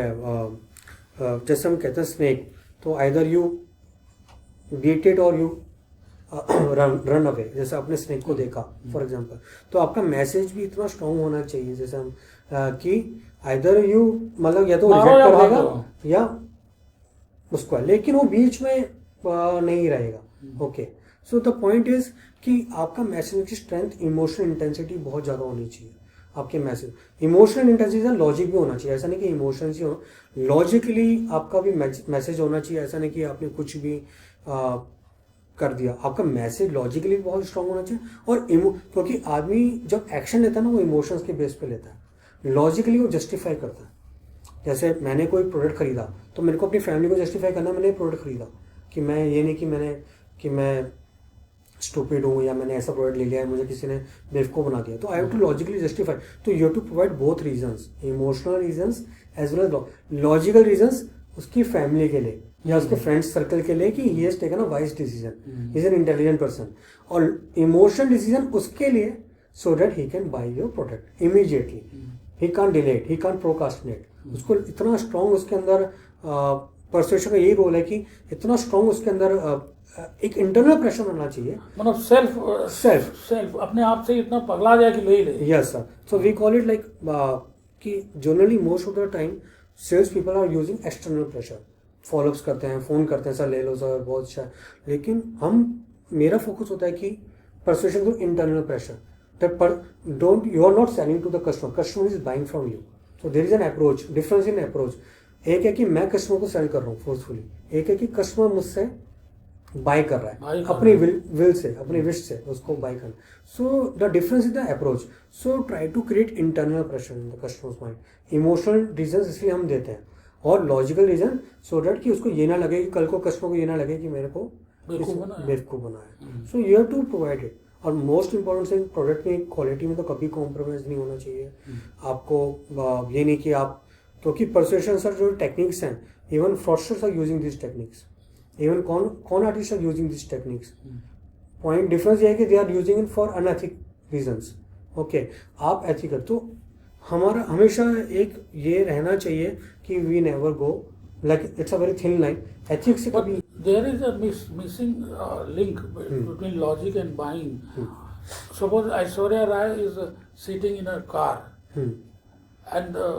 जैसे हम कहते हैं स्नेक, तो आइदर यू बीट इट और यू रन अवे। जैसे आपने स्नेक को देखा फॉर एग्जांपल, तो आपका मैसेज भी इतना स्ट्रांग होना चाहिए जैसे हम कि आइदर यू मतलब या तो रिजेक्ट कर देगा या उसको, लेकिन वो बीच में नहीं रहेगा। Okay, so the point is कि आपका मैसेज की स्ट्रेंथ, इमोशनल इंटेंसिटी बहुत ज़्यादा होनी चाहिए आपके मैसेज। इमोशनल इंटेंसिटी लॉजिक भी होना चाहिए, ऐसा नहीं कि इमोशन ही हो, लॉजिकली आपका भी मैसेज होना चाहिए। ऐसा नहीं कि आपने कुछ भी कर दिया, आपका मैसेज लॉजिकली बहुत स्ट्रांग होना चाहिए। और क्योंकि आदमी जब एक्शन लेता है ना, वो इमोशंस के बेस पे लेता है, लॉजिकली वो जस्टिफाई करता है। जैसे मैंने कोई प्रोडक्ट खरीदा तो मेरे को अपनी फैमिली को जस्टिफाई करना, मैंने प्रोडक्ट खरीदा, कि मैं ये नहीं कि मैं स्टूपिड हूँ या मैंने ऐसा प्रोडक्ट ले लिया है, मुझे किसी ने बेवकूफ़ बना दिया। तो I have to logically justify. तो you have to provide both reasons, emotional reasons as well as logical reasons उसकी फैमिली के लिए या उसके फ्रेंड्स सर्कल के लिए कि he has taken a wise decision, he is an intelligent person. और इमोशनल डिसीजन उसके लिए so that he can buy your product immediately, he can't delay it, he can't procrastinate. उसको इतना स्ट्रॉन्ग उसके अंदर परसुएशन का यही रोल है कि इतना स्ट्रॉन्ग उसके अंदर एक इंटरनल प्रेशर होना चाहिए, मतलब सेल्फ अपने आप से इतना पगला जाए कि ले ही ले। Yes sir. So we call it like कि generally most of the time sales people are using external pressure, followups करते हैं, फोन करते हैं, सर ले लो सर, बहुत अच्छा है। लेकिन मेरा फोकस होता है कि persuasion through internal pressure, that you are not selling to the customer is buying from you. So there is an approach, difference in approach. एक है कि मैं कस्टमर को सेल कर रहा हूँ फोर्सफुली, एक है कि कस्टमर मुझसे बाय कर रहा है अपनी विल से, अपनी विश से उसको बाय करना। So the difference is the approach. So try to create internal pressure in the customer's mind. Emotional reason इसलिए हम देते हैं और लॉजिकल रीजन सो दैट कि उसको ये ना लगे कि कल को कस्टमर को ये ना लगे कि मेरे को बेवकूफ़ बनाया। So you have to provide it. और मोस्ट इंपॉर्टेंट थिंग, प्रोडक्ट में क्वालिटी में तो कभी कॉम्प्रोमाइज नहीं होना चाहिए आपको। ये नहीं कि आप, क्योंकि परसुएशन सर जो टेक्निक्स हैं, even fraudsters are using this techniques, even con artist are using this techniques. Point difference ये है कि they are using it for unethic reasons. Okay, आप एथिकल। तो हमारा हमेशा एक ये रहना चाहिए कि we never go like it's a very thin line. Ethics से But कभी there is a missing link between logic and buying. Suppose Aishwarya Rai is sitting in a car and the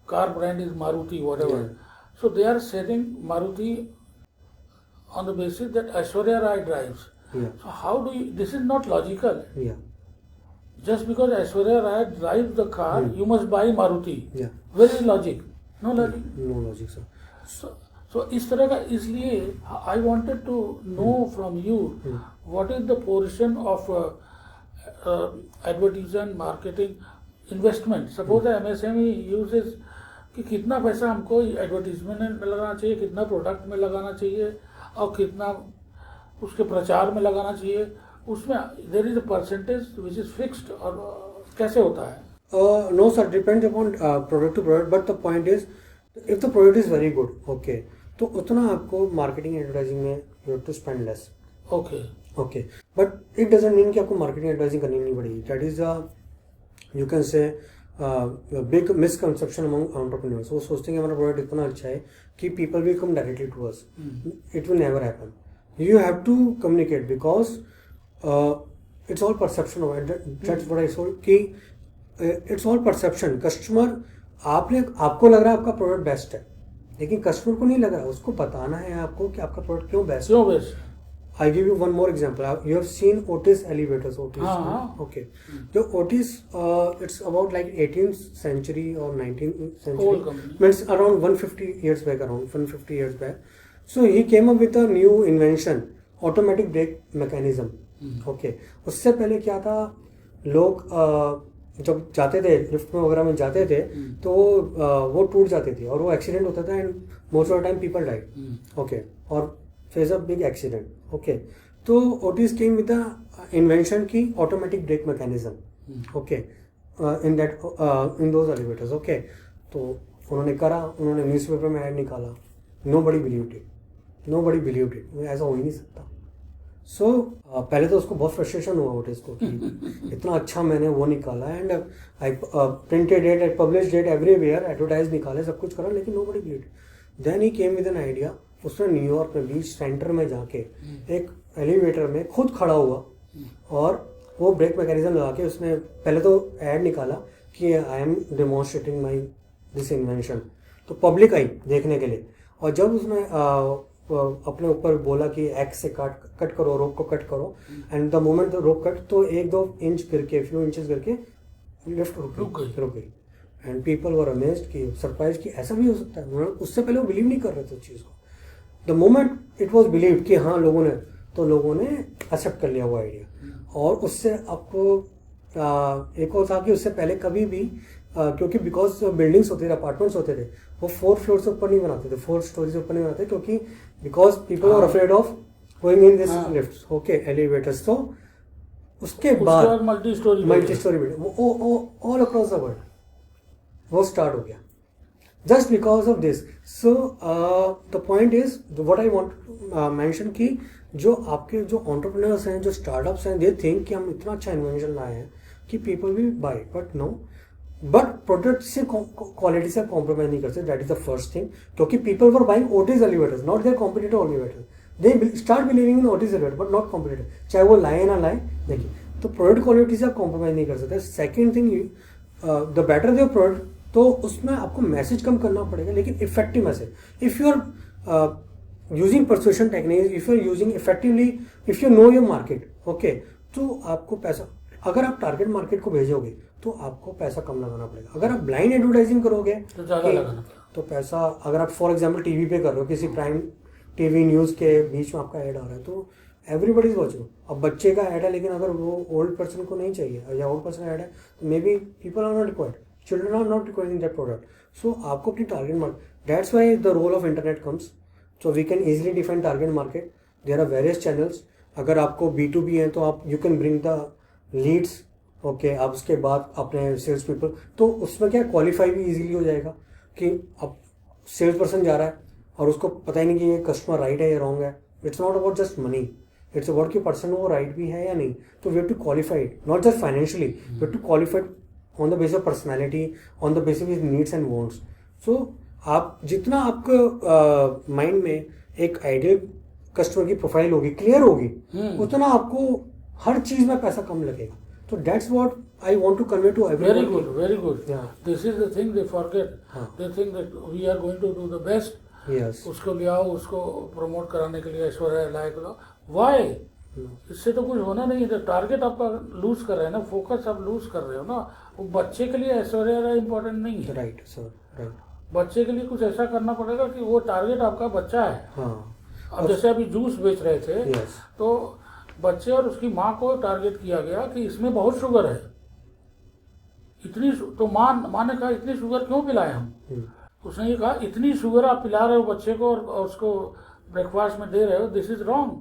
car brand is Maruti, whatever. So they are selling Maruti on the basis that Aishwarya Rai drives. Yeah. So how do you, this is not logical. Yeah. Just because Aishwarya Rai drives the car, you must buy Maruti. Yeah. Where is logic? No logic. No logic, sir. So इस तरह का इसलिए I wanted to know from you what is the portion of advertising, marketing, investment. Suppose the MSME uses कि कितना पैसा हमको advertisement में लगाना चाहिए, कितना प्रोडक्ट में लगाना चाहिए और कितना उसके प्रचार में लगाना चाहिए, उसमें there is a percentage which is fixed और कैसे होता है? No, sir. Depends upon product to product. But the point is, if the product is very good, okay, तो उतना आपको मार्केटिंग एडवर्टाइजिंग में you have to spend less. Okay okay, but it doesn't mean कि आपको marketing advertising करनी नहीं पड़ेगी. That is you can say big misconception among entrepreneurs. वो सोचते हैं कि हमारा प्रोडक्ट इतना अच्छा है कि people will come directly to us. It will never happen. You have to communicate because it's all perception of that's what I sold कि इट्स ऑल परसेप्शन. कस्टमर आपको लग रहा है आपका प्रोडक्ट बेस्ट है, लेकिन कस्टमर को नहीं लग रहा. उसको बताना है आपको कि आपका प्रोडक्ट क्यों बेस्ट है. I give you one more example. You have seen Otis elevators. Otis. Okay. The Otis, it's about like 18th century or 19th century. Means around 150 years back. Around 150 years back. So he came up with a new invention, automatic brake mechanism. Okay. उससे पहले क्या था, लोग जब जाते थे lift में वगैरह में जाते थे तो वो टूट जाते थे और वो एक्सीडेंट होता था and most of the time people died. Okay. और face a big accident. Okay. तो Otis came with the invention की automatic brake mechanism. Okay. In that in those elevators. Okay. तो उन्होंने करा, उन्होंने न्यूज़पेपर में ऐड निकाला. Nobody believed it. Nobody believed it. ऐसा हो ही नहीं सकता. सो पहले तो उसको बहुत फ्रस्ट्रेशन हुआ ओटिस को कि इतना अच्छा मैंने वो निकाला and I printed it, I published it everywhere, advertise निकाले, सब कुछ करा, लेकिन nobody believed. Then he came with an idea. उसने न्यूयॉर्क में बीच सेंटर में जाके एक एलिवेटर में खुद खड़ा हुआ और वो ब्रेक मैकेनिज्म लगा के उसने पहले तो ऐड निकाला कि I am demonstrating my this invention. तो पब्लिक आई देखने के लिए. और जब उसने अपने ऊपर बोला कि एक्स से कट करो, रोप को कट करो, and the moment rope cut, तो 1-2 इंच करके, फ्यू इंचेस करके लिफ्ट रुक गई. एंड पीपल वर अमेज्ड कि सरप्राइज कि ऐसा भी हो सकता है. उससे पहले वो बिलीव नहीं कर रहे थे उस चीज़ को. The moment it was believed कि हाँ लोगों ने एक्सेप्ट कर लिया वो आइडिया. और उससे आपको एक और था कि उससे पहले कभी भी क्योंकि बिकॉज बिल्डिंग्स होते थे, अपार्टमेंट्स होते थे, वो 4 फ्लोर से ऊपर नहीं बनाते थे, 4 स्टोरी से ऊपर नहीं बनाते, क्योंकि because people are afraid of going in this lifts. Okay. Elevators. तो उसके बाद multi storey building all across the world वो स्टार्ट हो गया. Just because of this. So the point is, what I want to mention कि जो आपके जो entrepreneurs हैं, जो startups हैं, they think कि हम इतना अच्छा invention लाए हैं कि people will buy, but no. But product से quality से compromise नहीं कर सकते. That is the first thing. क्योंकि people were buying Otis elevators, not their competitor elevators. They start believing in Otis elevator, but not competitor. चाहे वो लाए ना लाए, देखिए. तो product quality से आप compromise नहीं कर सकते. Second thing, the better the product, तो उसमें आपको मैसेज कम करना पड़ेगा, लेकिन effective message. If you are using persuasion technique, if you are using effectively, if you know your market, okay, तो आपको पैसा, अगर आप टारगेट मार्केट को भेजोगे तो आपको पैसा कम लगाना पड़ेगा. अगर आप ब्लाइंड एडवर्टाइजिंग करोगे तो ज़्यादा लगाना पड़ेगा. तो पैसा, अगर आप फॉर एग्जाम्पल टीवी पे कर रहे हो, किसी प्राइम टीवी न्यूज़ के बीच में आपका ऐड आ रहा है, तो एवरीबडी इज वॉचिंग. अब बच्चे का ऐड है, लेकिन अगर वो ओल्ड पर्सन को नहीं चाहिए या ओल्ड पर्सन ऐड है, तो maybe people are not required. Children are not requiring that product. So आपको अपनी target market, that's why the role of internet comes. So we can easily define target market. There are various channels. अगर आपको B2B है तो आप you can bring the leads. Okay, आप उसके बाद अपने sales people, तो उसमें क्या qualify भी easily हो जाएगा कि अब sales person जा रहा है और उसको पता ही नहीं कि ये customer right है या wrong है. It's not about just money. It's about कि person वो right भी है या नहीं. तो we have to qualify it, not just financially. We have to qualify it on the basis of personality, on the basis of his needs and wants. So आप जितना आपको माइंड में एक आइडियल कस्टमर की प्रोफाइल होगी, clear होगी, उतना आपको हर चीज में पैसा कम लगेगा. तो that's what I want to convey to everyone. Very good, very good. Yeah. This is the thing they forget. हाँ. They think that we are going to do the best. Yes. उसको ले आओ, उसको प्रमोट कराने के लिए ऐश्वर्या लायक लो. Why? इससे तो कुछ होना नहीं है. टारगेट आपका लूज कर रहे हैं ना, फोकस आप लूज कर रहे हो ना. वो बच्चे के लिए ऐश्वर्या राय इम्पोर्टेंट नहीं है. Right sir, right. बच्चे के लिए कुछ ऐसा करना पड़ेगा कि वो टारगेट आपका बच्चा है. हाँ. अब जैसे अभी जूस बेच रहे थे, Yes. तो बच्चे और उसकी माँ को टारगेट किया गया कि इसमें बहुत शुगर है. इतनी तो माँ ने कहा इतनी शुगर क्यों पिलाएं हम. उसने ये कहा इतनी शुगर आप पिला रहे हो बच्चे को और उसको ब्रेकफास्ट में दे रहे हो, दिस इज रॉन्ग.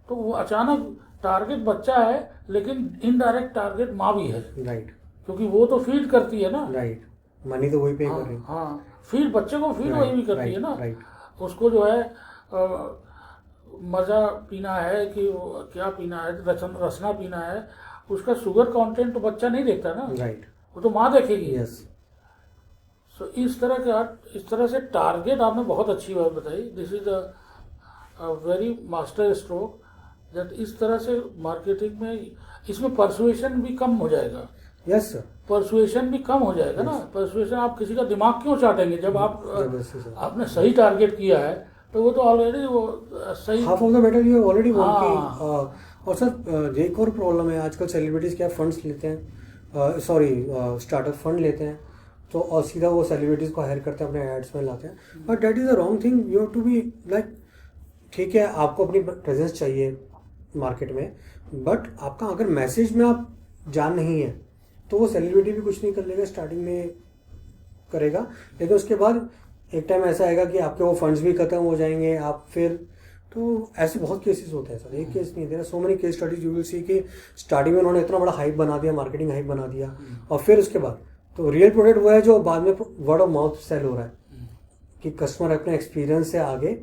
तो वो अचानक टारगेट बच्चा है लेकिन इनडायरेक्ट टारगेट माँ भी है. राइट. क्योंकि वो तो फीड करती है ना. राइट. मनी तो वही पे कर रही है. हाँ, फीड बच्चे को फीड वही भी करती है ना. राइट. उसको जो है मज़ा पीना है कि क्या पीना है, रसना पीना है, उसका शुगर कंटेंट तो बच्चा नहीं देखता ना. राइट. वो तो माँ देखेगी. यस. सो इस तरह से टारगेट आपने बहुत अच्छी बात बताई. This is a very master stroke. That इस तरह से मार्केटिंग में इसमें परसुएशन भी कम हो जाएगा. Yes sir. परसुएशन भी कम हो जाएगा ना. परसुएशन आप किसी का दिमाग क्यों चाटेंगे जब आपने सही टारगेट किया है तो वो तो ऑलरेडी वो सही. Half of the battle you already won की. और सर एक और प्रॉब्लम है आजकल, सेलिब्रिटीज क्या फंड्स लेते हैं, सॉरी स्टार्टअप फंड लेते हैं तो और सीधा वो सेलिब्रिटीज को हायर करते हैं, अपने एड्स में लाते हैं. But that is a wrong thing. You have to be like, ठीक है आपको अपनी प्रेजेंस चाहिए मार्केट में, बट आपका अगर मैसेज में आप जान नहीं है तो वो सेलिब्रिटी भी कुछ नहीं कर लेगा. स्टार्टिंग में करेगा लेकिन उसके बाद एक टाइम ऐसा आएगा कि आपके वो फंड्स भी खत्म हो जाएंगे. आप फिर तो ऐसे बहुत केसेस होते हैं सर. एक केस नहीं, there are so many case studies. You will see कि स्टार्टिंग में उन्होंने इतना बड़ा हाइप बना दिया, मार्केटिंग हाइप बना दिया, और फिर उसके बाद तो रियल प्रोडक्ट वो है जो बाद में वर्ड ऑफ माउथ सेल हो रहा है कि कस्टमर अपने एक्सपीरियंस से आगे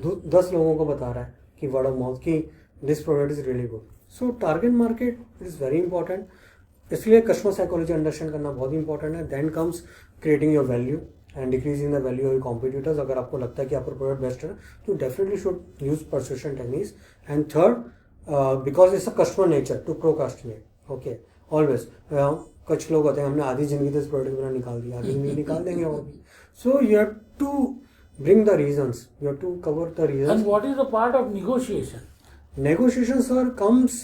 10 लोगों को बता रहा है कि वर्ड ऑफ माउथ कि this product is really good. So target market is very important. इसलिए कस्टमर साइकोलॉजी अंडरस्टैंड करना बहुत इंपॉर्टेंट है. Then comes creating your value and decreasing the value of your competitors. अगर आपको लगता है कि आपका प्रोडक्ट बेस्ट है तो definitely should use persuasion techniques. And third, because it's a customer nature to procrastinate. Okay, always. कुछ लोग होते हैं हमने आधी जिंदगी तो इस प्रोडक्ट के बिना निकाल दी, आधी जिंदगी निकाल देंगे और भी. So you have to bring the reasons, you have to cover the reasons. And what is the part of negotiation? Negotiation, sir, comes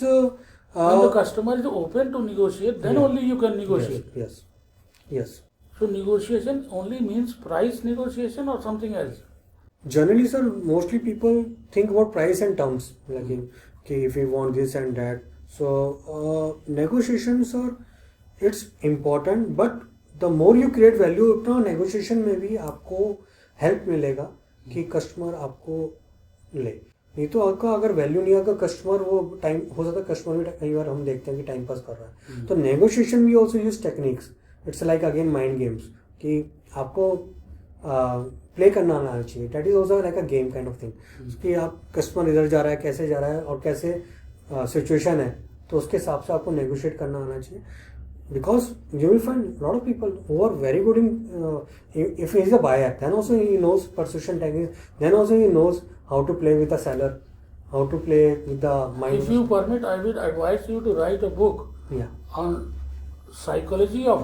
when the customer is open to negotiate, then only you can negotiate. Yes, yes. So negotiation only means price negotiation or something else? Generally, sir, mostly people think about price and terms, like okay, if we want this and that. So negotiation, sir, it's important, but the more you create value, उतना negotiation में भी आपको help मिलेगा कि customer आपको ले. नहीं तो आपका अगर वैल्यू नहीं आएगा कस्टमर, वो टाइम हो सकता है कस्टमर भी कई बार हम देखते हैं कि टाइम पास कर रहा है. तो नेगोशिएशन भी also use techniques. It's like again mind games कि आपको प्ले करना आना चाहिए. That is also like a game kind of thing कि आप कस्टमर इधर जा रहा है, कैसे जा रहा है और कैसे सिचुएशन है, तो उसके हिसाब से आपको नेगोशिएट करना आना चाहिए. Because you will find a lot of people who are very good in if he is a buyer, then also he knows persuasion techniques, then also he knows how to play with the seller, how to play with the mind. If you permit, I will advise you to write a book on psychology of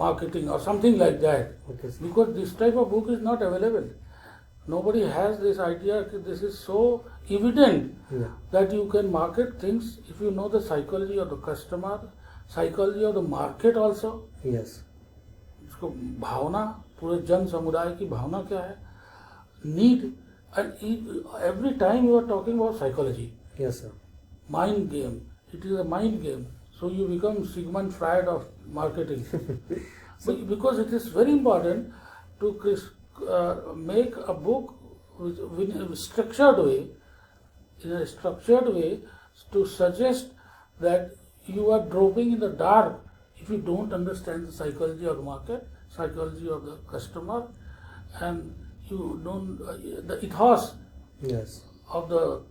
marketing or something like that. Okay. Because this type of book is not available. Nobody has this idea. This is so evident that you can market things if you know the psychology of the customer, psychology of the market also. Yes. उसको भावना, पूरे जन समुदाय की भावना क्या है, need, and every time you are talking about psychology. Yes, sir. Mind game. It is a mind game. So you become Sigmund Freud of marketing. Because it is very important to make a book in a structured way, to suggest that you are dropping in the dark if you don't understand the psychology of the market, psychology of the customer, and you don't the ethos of the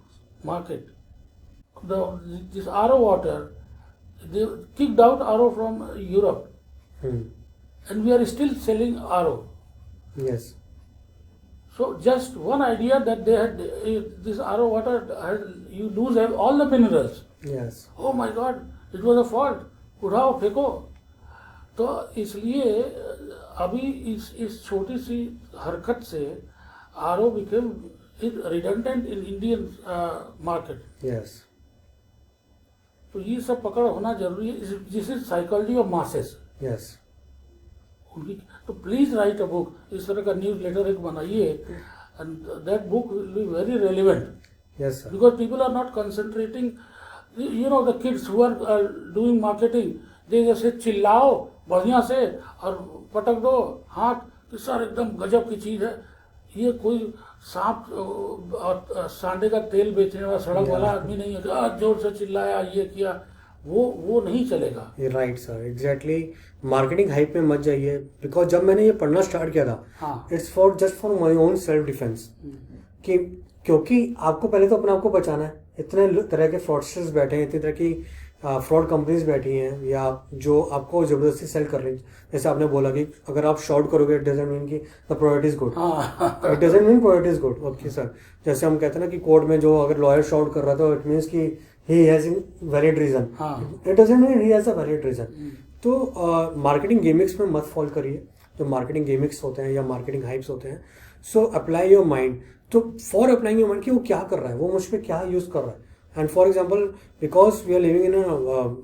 market. This RO water, they kicked out RO from Europe, and we are still selling RO. Yes. So just one idea that they had this RO water, you lose all the minerals. Yes. Oh my God, it was a fault. उठाओ फेंको. तो इसलिए अभी इस छोटी सी हरकत से RO became redundant in Indian market. Yes. तो ये सब पकड़ होना जरूरी है. This is psychology of masses. Yes. उनकी तो प्लीज राइट अ बुक. इस तरह का न्यूज लेटर एक बनाइए and that book will be very relevant. Yes, sir. Because people are not concentrating. You know the kids who are doing marketing, they जैसे चिल्लाओ बढ़िया से और पटक दो हाथ कि सर एकदम गजब की चीज है. ये कोई सांप और सांडे का तेल बेचने वाला सड़क वाला आदमी नहीं है जोर से चिल्लाया ये किया, वो नहीं चलेगा. Right sir, exactly. Marketing hype में मत जाइए. बिकॉज जब मैंने ये पढ़ना स्टार्ट किया था, it's for just for my own self defence. कि क्योंकि आपको पहले तो अपने आप को बचाना है. इतने तरह के फ्रॉडस्टर्स बैठे हैं, इतनी तरह की फ्रॉड कंपनीज बैठी हैं या जो आपको जबरदस्ती सेल कर रही हैं. जैसे आपने बोला कि अगर आप शॉर्ट करोगे इट डजंट मीन कि the product is good. It doesn't mean product is good. Okay sir. जैसे हम कहते हैं ना कि कोर्ट में जो अगर लॉयर शॉर्ट कर रहा था, इट मीन्स कि he has a valid reason. It doesn't mean he has a valid reason. तो मार्केटिंग गिमिक्स में मत फॉल करिए. जो मार्केटिंग गिमिक्स होते हैं या मार्केटिंग हाइप्स होते हैं, सो अप्लाई योर माइंड. तो फॉर अप्लाइंग योर माइंड कि वो क्या कर रहा है, वो मुझ पर क्या यूज कर रहा है. And for example, because we are living in a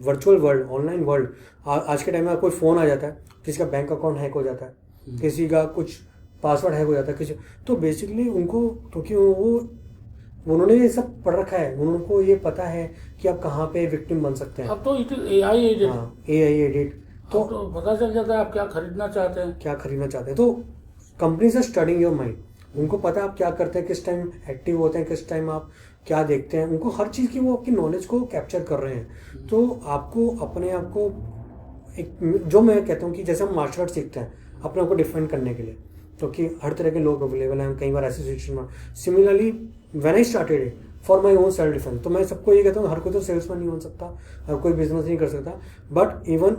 virtual world, online world. आज के टाइम में कोई फोन आ जाता है, किसी का बैंक अकाउंट हैक हो जाता है, किसी का कुछ पासवर्ड हैक हो जाता है, किसी. तो बेसिकली उनको, क्योंकि उन्होंने ये सब पढ़ रखा है, उनको ये पता है कि आप कहाँ पे विक्टिम बन सकते हैं. अब तो it is AI edit. AI edit. तो पता चल जाता है आप क्या खरीदना चाहते हैं. तो companies are studying your mind. उनको पता है आप क्या करते हैं, किस टाइम एक्टिव होते हैं, किस टाइम आप क्या देखते हैं. उनको हर चीज़ की वो आपकी नॉलेज को कैप्चर कर रहे हैं. तो आपको अपने आप को एक, जो मैं कहता हूँ कि जैसे हम मार्शल आर्ट सीखते हैं अपने आप को डिफेंड करने के लिए, क्योंकि हर तरह के लोग अवेलेबल हैं. कई बार ऐसी सिचुएशन में similarly when I started it for my own self defence, तो मैं सबको ये कहता हूँ हर कोई तो सेल्समैन नहीं बन सकता, हर कोई बिजनेस नहीं कर सकता. But even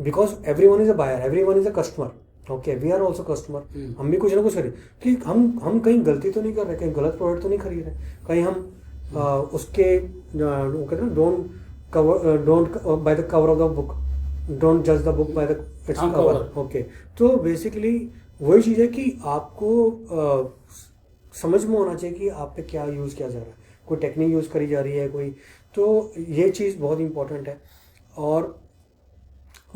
because everyone is a buyer, everyone is a customer. Okay, we are also customer. हम भी कुछ ना कुछ करें कि हम कहीं गलती तो नहीं कर रहे, कहीं गलत प्रोडक्ट तो नहीं खरीद रहे, कहीं हम उसके वो कहते हैं don't buy the cover of the book, don't जज the book by the its cover. Okay, तो बेसिकली वही चीज़ है कि आपको समझ में होना चाहिए कि आप पे क्या यूज़ किया जा रहा है, कोई टेक्निक यूज़ करी जा रही है कोई. तो ये चीज़ बहुत इंपॉर्टेंट है. और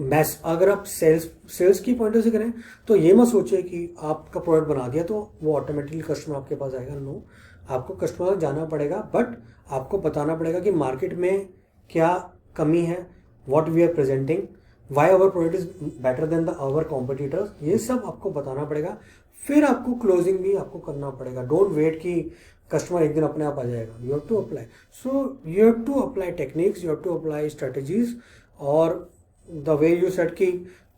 मैस अगर आप सेल्स की पॉइंट से करें तो ये मत सोचिए कि आपका प्रोडक्ट बना दिया तो वो ऑटोमेटिकली कस्टमर आपके पास आएगा. नो, आपको कस्टमर जाना पड़ेगा, बट आपको बताना पड़ेगा कि मार्केट में क्या कमी है, what we are presenting, why our product is better than the our competitors. ये सब आपको बताना पड़ेगा. फिर आपको क्लोजिंग भी आपको करना पड़ेगा. डोंट वेट कि कस्टमर एक दिन अपने आप आ जाएगा. You have to apply. So you have to apply techniques, you have to apply strategies. और द वे यू सेट कि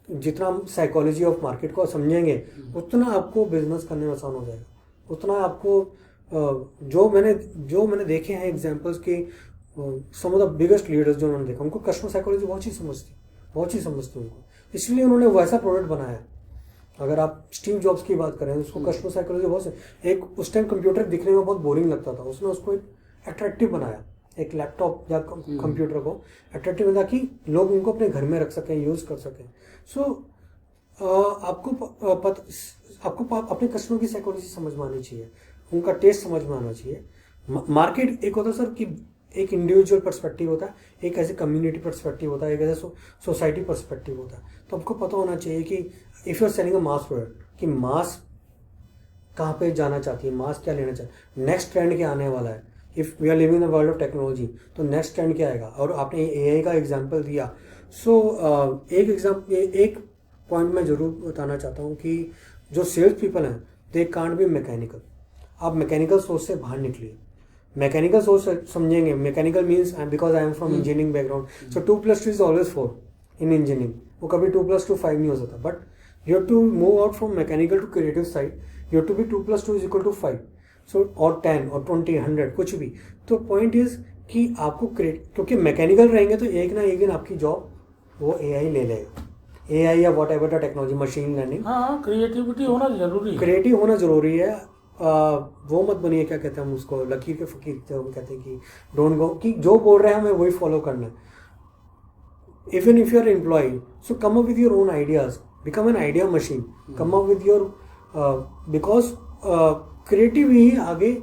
जितना हम साइकोलॉजी ऑफ मार्केट को समझेंगे उतना आपको बिजनेस करने में आसान हो जाएगा. उतना आपको जो मैंने देखे हैं एग्जाम्पल्स की, सम ऑफ द बिगेस्ट लीडर्स जो उन्होंने देखा, उनको कस्टमर साइकोलॉजी बहुत ही समझती उनको, इसलिए उन्होंने वैसा प्रोडक्ट बनाया. अगर आप स्टीव जॉब्स की बात करें, उसको कस्टमर साइकोलॉजी बहुत एक उस टाइम कंप्यूटर दिखने में बहुत बोरिंग लगता था, उसने उसको एक अट्रैक्टिव बनाया, एक लैपटॉप या कंप्यूटर को अट्रैक्टिव बना कि लोग उनको अपने घर में रख सकें, यूज़ कर सकें. सो आपको अपने कस्टमर की साइकोलॉजी समझ में आनी चाहिए, उनका टेस्ट समझ में आना चाहिए. मार्केट एक होता है सर कि एक इंडिविजुअल पर्सपेक्टिव होता है, एक ऐसे कम्युनिटी पर्सपेक्टिव होता है, एक ऐसे सोसाइटी पर्सपेक्टिव होता है. तो आपको पता होना चाहिए कि if you are selling a mass product, कि मास कहाँ पे जाना चाहती है, मास क्या लेना चाहती है, नेक्स्ट ट्रेंड क्या आने वाला है. If we are living in the world of technology, तो नेक्स्ट ट्रेंड क्या आएगा. और आपने AI का एग्जाम्पल दिया. सो एक पॉइंट मैं ज़रूर बताना चाहता हूँ कि जो सेल्स पीपल हैं दे कांट बी मैकेनिकल. आप मैकेनिकल सोच से बाहर निकलिए. मैकेनिकल सोच समझेंगे, mechanical means because I am from engineering background, so 2+2 is always 4 in engineering. वो कभी 2+2 5 नहीं हो सकता. But you have to move out from mechanical to creative side. You have to be 2+2 is equal to 5. So और 10 और 20 100 कुछ भी. तो पॉइंट इज कि आपको क्योंकि मैकेनिकल रहेंगे तो एक ना एक दिन आपकी जॉब वो AI ले लेगा. AI या what ever the technology, machine learning, हाँ, क्रिएटिविटी होना जरूरी है। क्रिएटिव होना जरूरी है। वो मत बनिए, क्या कहते हैं हम उसको, लकीर के फकीर, जो हम कहते हैं कि डोंट गो, कि जो बोल रहे हैं हमें वही फॉलो करना है। Even if you are employ, so come up with your own ideas, become an idea machine, come up with your, because creative ही आगे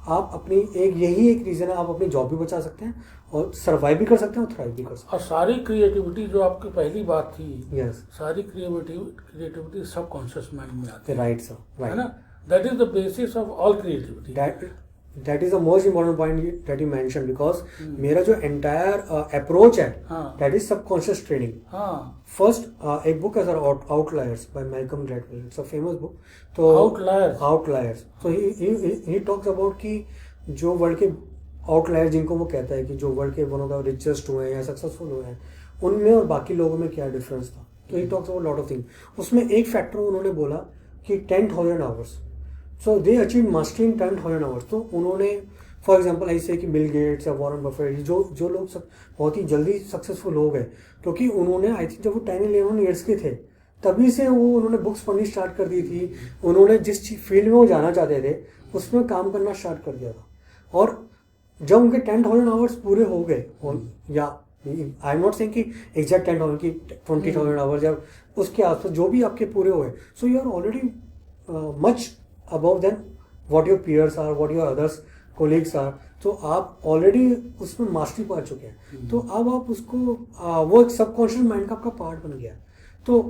आप अपनी यही एक रीज़न है, आप अपनी जॉब भी बचा सकते हैं और सर्वाइव भी कर सकते हैं और थ्राइव भी कर सकते और सारी क्रिएटिविटी जो आपकी पहली बात थी, हैं। यस, सारी क्रिएटिविटी सबकॉन्शियस माइंड में आती राइट सर, है राइट। ना। That is the basis of all creativity. That is the most important point that you mentioned, because मेरा जो entire approach है, हाँ। that is subconscious training. हाँ, First, एक book है sir, Outliers by Malcolm Gladwell. It's a famous book. तो Outliers. So he talks about कि जो वर्ल्ड के आउटलायर्स, जिनको वो कहता है कि जो वर्ल्ड के वन ऑफ द रिचेस्ट हुए हैं या सक्सेसफुल हुए हैं, उनमें और बाकी लोगों में क्या डिफरेंस था। तो he talks about lot of thing. उसमें एक फैक्टर उन्होंने बोला कि 10,000 hours, so they achieve mastery in 10,000 hours. तो उन्होंने फॉर एग्जाम्पल ऐसे कि बिल गेट्स या वॉरेन बफेट, जो लोग बहुत ही जल्दी सक्सेसफुल हो गए, क्योंकि उन्होंने आई थिंक जब वो 10-11 ईयर्स के थे तभी से वो उन्होंने बुक्स पढ़नी स्टार्ट कर दी थी। उन्होंने जिस फील्ड में वो जाना चाहते थे उसमें काम करना स्टार्ट कर दिया था। और जब उनके 10,000 आवर्स पूरे हो गए, या आई एम नॉट सेइंग कि एग्जैक्ट 10,000 की 20,000 आवर्स या उसके आसपास जो भी आपके पूरे हुए, so you are already much above than what your peers are, what your others colleagues are. तो आप ऑलरेडी उसमें मास्टरी पा चुके हैं। तो अब आप उसको वो एक सबकॉन्शियस माइंड का आपका पार्ट बन गया। तो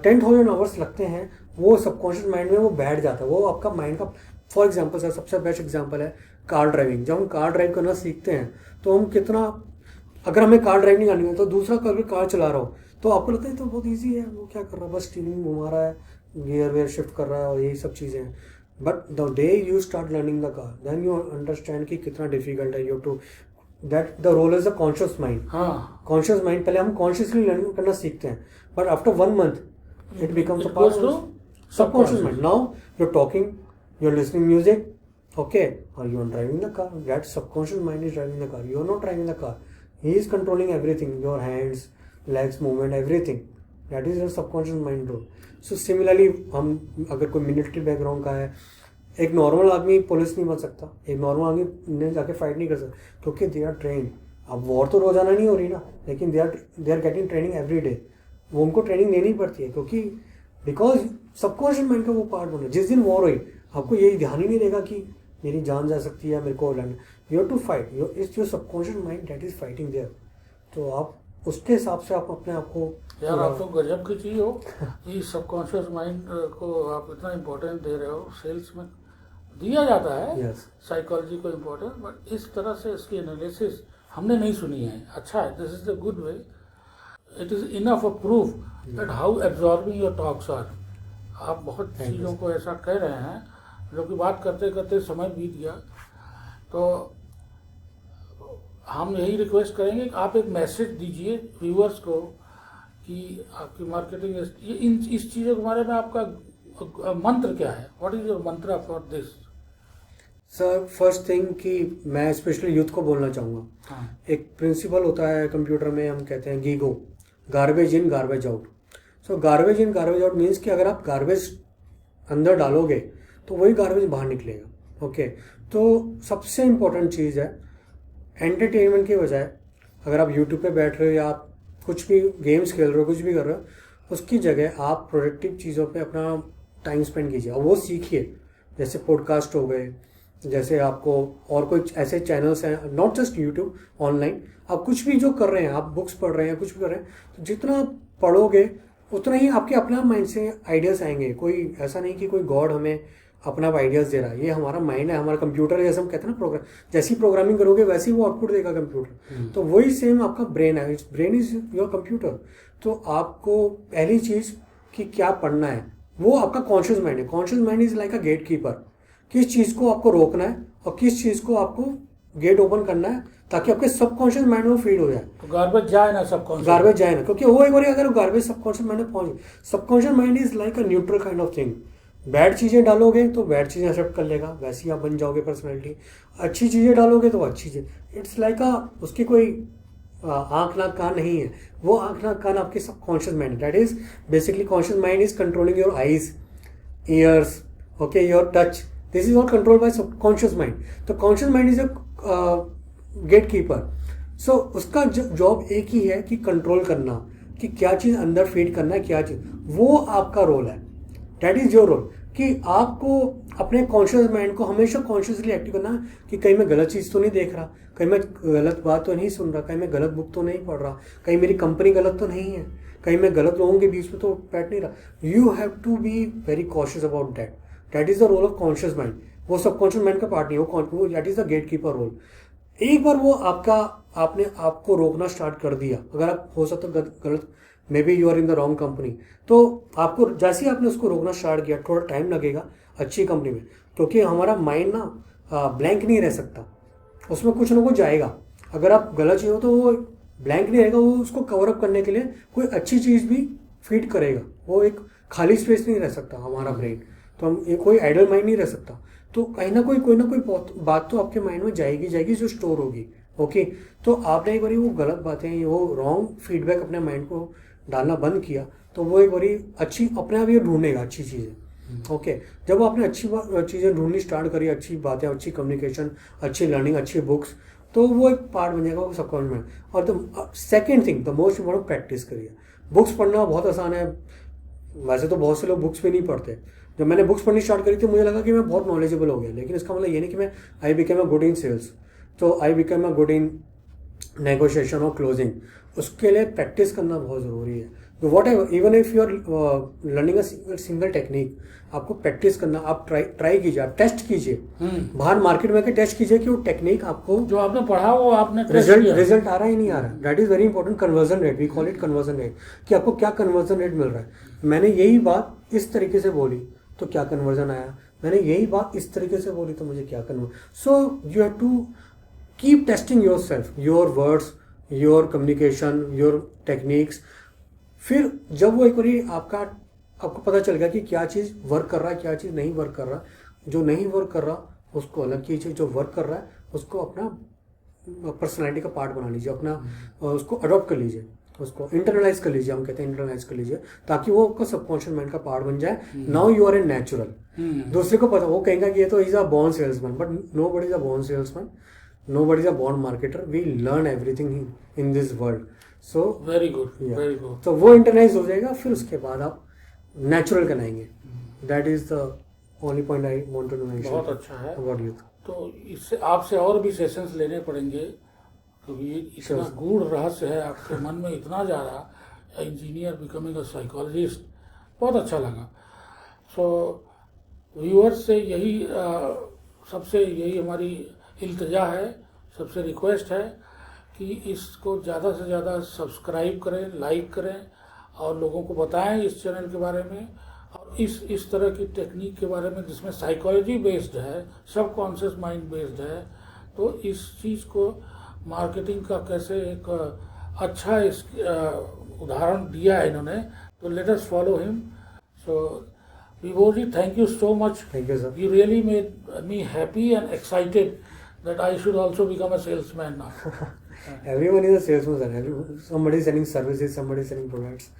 10,000 आवर्स लगते हैं, वो सबकॉन्शियस माइंड में वो बैठ जाता है, वो आपका माइंड का। फॉर एग्जाम्पल सर, सबसे बेस्ट एग्जाम्पल है कार ड्राइविंग। जब हम कार ड्राइव करना सीखते हैं तो हम कितना, अगर हमें कार ड्राइव नहीं आनी है तो दूसरा कभी कार चला रहा हो तो आपको लगता है तो बहुत ईजी है, वो क्या कर रहा है, बस स्टीयरिंग घुमा रहा है, गियर वेयर शिफ्ट कर रहा है और यही सब चीज़ें हैं। But the day you start learning the car, then you understand कि कितना डिफिकल्ट है। You to that the role is the conscious mind. हाँ, कॉन्शियस माइंड, पहले हम कॉन्शियसली लर्निंग करना सीखते हैं, but after 1 month it becomes a part of subconscious mind. Now you're talking, you're listening music, okay, or you're driving the car. That subconscious mind is driving the car. You're not driving the car. He is controlling everything, your hands, legs, movement, everything. That is your subconscious mind role. So similarly, हम अगर कोई military background का है, एक normal आदमी police नहीं बन सकता, एक नॉर्मल आदमी ने जाके फाइट नहीं कर सकता, क्योंकि दे आर ट्रेन। अब वॉर तो रोजाना नहीं हो रही ना, लेकिन they are getting training every day. वो उनको ट्रेनिंग देनी पड़ती है, क्योंकि बिकॉज सबकॉन्शियस माइंड का वो पार्ट बना। जिस दिन वॉर हुई आपको यही ध्यान ही नहीं रहेगा कि मेरी जान जा सकती है, मेरे को लड़ना, you have to fight, it's your subconscious mind that is fighting there. तो आप उसके हिसाब से आप अपने आप को, यार आप तो गजब की चीज हो कि सबकॉन्शियस माइंड को आप इतना इम्पोर्टेंस दे रहे हो। सेल्स में दिया जाता है साइकोलॉजी को इम्पोर्टेंस, बट इस तरह से इसकी एनालिसिस हमने नहीं सुनी है। अच्छा है, this is the good way. It is enough of proof that how absorbing your talks are. आप बहुत चीज़ों को ऐसा कह रहे हैं जो कि बात करते करते समय बीत गया। तो हम यही रिक्वेस्ट करेंगे कि आप एक मैसेज दीजिए व्यूअर्स को कि आपकी मार्केटिंग इस चीज़ों के बारे में आपका मंत्र क्या है, व्हाट इज योर मंत्र for this. Sir first thing कि मैं स्पेशली यूथ को बोलना चाहूँगा, हाँ, एक प्रिंसिपल होता है कंप्यूटर में, हम कहते हैं GIGO, garbage in garbage out. So garbage in garbage out means कि अगर आप गार्बेज अंदर डालोगे तो वही गार्बेज बाहर निकलेगा। ओके, तो सबसे इम्पोर्टेंट चीज़ है एंटरटेनमेंट के बजाय, अगर आप यूट्यूब पे बैठ रहे हो या आप कुछ भी गेम्स खेल रहे हो, कुछ भी कर रहे हो, उसकी जगह आप प्रोडक्टिव चीज़ों पे अपना टाइम स्पेंड कीजिए और वो सीखिए। जैसे पॉडकास्ट हो गए, जैसे आपको और कोई ऐसे चैनल्स हैं, नॉट जस्ट यूट्यूब, ऑनलाइन आप कुछ भी जो कर रहे हैं, आप बुक्स पढ़ रहे हैं, कुछ भी कर रहे हैं, तो जितना आप पढ़ोगे उतना ही आपके अपना माइंड से आइडियाज़ आएंगे। कोई ऐसा नहीं कि कोई गॉड हमें अपना आइडियाज़ दे रहा है, ये हमारा माइंड है, हमारा कंप्यूटर है। जैसे हम कहते हैं ना, प्रोग्राम, जैसी प्रोग्रामिंग करोगे वैसे ही वो आउटपुट देगा कंप्यूटर। तो वही सेम आपका ब्रेन है, ब्रेन इज योर कंप्यूटर। तो आपको पहली चीज़ कि क्या पढ़ना है, वो आपका कॉन्शियस माइंड है। Conscious mind is like a gate keeper, किस चीज़ को आपको रोकना है और किस चीज़ को आपको गेट ओपन करना है, ताकि आपके सबकॉन्शियस माइंड में फीड हो जाए। तो गार्बेज जाए ना, सबकॉन्शियस गार्बेज जाए ना, क्योंकि वो एक बार अगर गार्बेज सबकॉन्शियस माइंड में पहुंच, subconscious mind is like a neutral kind of thing. Bad चीज़ें डालोगे तो बैड चीज़ें एक्सेप्ट कर लेगा, वैसे ही आप बन जाओगे पर्सनैलिटी। अच्छी चीज़ें डालोगे तो अच्छी चीज़, इट्स लाइक अ, उसकी कोई आँख नाक कान नहीं है, वो आँख नाक कान आपके subconscious mind, that is basically conscious mind is controlling your eyes, ears, okay, your touch, this is all control by subconscious mind. तो conscious mind is a gate keeper. So उसका जॉब एक ही है कि कंट्रोल करना, कि क्या चीज़ अंदर feed करना है, क्या चीज़, वो आपका रोल है. दैट इज योर रोल, कि आपको अपने कॉन्शियस माइंड को हमेशा कॉन्शियसली एक्टिव करना है कि कहीं मैं गलत चीज़ तो नहीं देख रहा, कहीं मैं गलत बात तो नहीं सुन रहा, कहीं मैं गलत बुक तो नहीं पढ़ रहा, कहीं मेरी कंपनी गलत तो नहीं है, कहीं मैं गलत लोगों के बीच में तो बैठ नहीं रहा. You have to be very cautious about that. That is the role of conscious mind. वो सबकॉन्शियस माइंड का पार्ट नहीं, वो that is the gatekeeper role. एक बार वो आपने आपको रोकना स्टार्ट कर दिया, अगर आप हो सकता गलत, maybe you are in the wrong company, तो आपको जैसे ही आपने उसको रोकना स्टार्ट किया, थोड़ा टाइम लगेगा अच्छी कंपनी में, क्योंकि हमारा माइंड ना ब्लैंक नहीं रह सकता, उसमें कुछ ना कुछ जाएगा. अगर आप गलत चीज़ हो तो वो ब्लैंक नहीं रहेगा, वो उसको कवर अप करने के लिए कोई अच्छी चीज़ भी फीड करेगा. वो एक खाली स्पेस नहीं रह सकता हमारा ब्रेन, तो हम कोई आइडल माइंड नहीं रह सकता. तो कहीं ना कोई बात तो आपके माइंड में जाएगी जो स्टोर होगी. ओके, तो आपने एक बारी वो गलत बातें, वो रॉन्ग फीडबैक अपने माइंड को डालना बंद किया, तो वो एक बारी अच्छी अपने आप ये ढूंढेगा अच्छी चीज़ें. ओके, जब आपने अच्छी चीज़ें ढूंढनी स्टार्ट करी, अच्छी बातें, अच्छी कम्युनिकेशन, अच्छी लर्निंग, अच्छी बुक्स, तो वो एक पार्ट बन जाएगा वो सबकॉन्शियस माइंड. और the second thing, the most important, practice करिए. बुक्स पढ़ना बहुत आसान है, वैसे तो बहुत से लोग बुक्स भी नहीं पढ़ते. जब मैंने बुक्स पढ़नी स्टार्ट करी थी मुझे लगा कि मैं बहुत नॉलेजेबल हो गया, लेकिन इसका मतलब ये नहीं कि मैं I became a good in sales, तो I became a good in negotiation और क्लोजिंग. उसके लिए प्रैक्टिस करना बहुत ज़रूरी है. तो whatever, even if you are learning a single technique, आपको प्रैक्टिस करना, आप ट्राई कीजिए, आप टेस्ट कीजिए, बाहर मार्केट में टेस्ट कीजिए कि वो टेक्निक आपको जो आपने पढ़ा वो आपने रिजल्ट आ रहा है नहीं आ रहा. That is very important. Conversion rate, we call it conversion rate, कि आपको क्या कन्वर्जन रेट मिल रहा है. मैंने यही बात इस तरीके से बोली तो क्या कन्वर्जन आया, मैंने यही बात इस तरीके से बोली तो मुझे क्या conversion. So you have to keep testing yourself, your words, your communication, your techniques. फिर जब वो एक बार आपको पता चल गया कि क्या चीज़ वर्क कर रहा है, क्या चीज़ नहीं वर्क कर रहा, जो नहीं वर्क कर रहा उसको अलग कीजिए, जो वर्क कर रहा है उसको अपना पर्सनैलिटी का पार्ट बना लीजिए, अपना उसको अडॉप्ट कर लीजिए, उसको इंटरनलाइज कर लीजिए. हम कहते हैं इंटरनलाइज कर लीजिए, ताकि वो आपका सबकॉन्शियस माइंड का पार्ट बन जाए. Now you are a natural. दूसरे को पता, वो कहेंगे कि ये तो is a born salesman, but nobody is a born salesman, nobody is a born marketer. We learn everything in this world. So very good, very good. तो वो इंटरनलाइज हो जाएगा, फिर उसके बाद आप नेचुरल बनाएंगे. That is the only point I want to mention. बहुत अच्छा है. What you. तो इससे आपसे और भी सेशंस लेने पड़ेंगे, क्योंकि ये इतना गूढ़ रहस्य है आपके मन में इतना ज़्यादा. इंजीनियर बिकमिंग अ साइकोलॉजिस्ट, बहुत अच्छा लगा. सो व्यूअर्स से यही सबसे यही हमारी इल्तिजा है, सबसे रिक्वेस्ट है कि इसको ज़्यादा से ज़्यादा सब्सक्राइब करें, लाइक करें और लोगों को बताएं इस चैनल के बारे में, और इस तरह की टेक्निक के बारे में जिसमें साइकोलॉजी बेस्ड है, सबकॉन्शियस माइंड बेस्ड है. तो इस चीज़ को मार्केटिंग का कैसे एक अच्छा उदाहरण दिया है इन्होंने. तो let us follow him. So Vibhor ji, thank you so much. Thank you sir. You really made me happy and excited that I should also become a salesman now. Everyone is a salesman, sir. Somebody is selling services, somebody is selling products.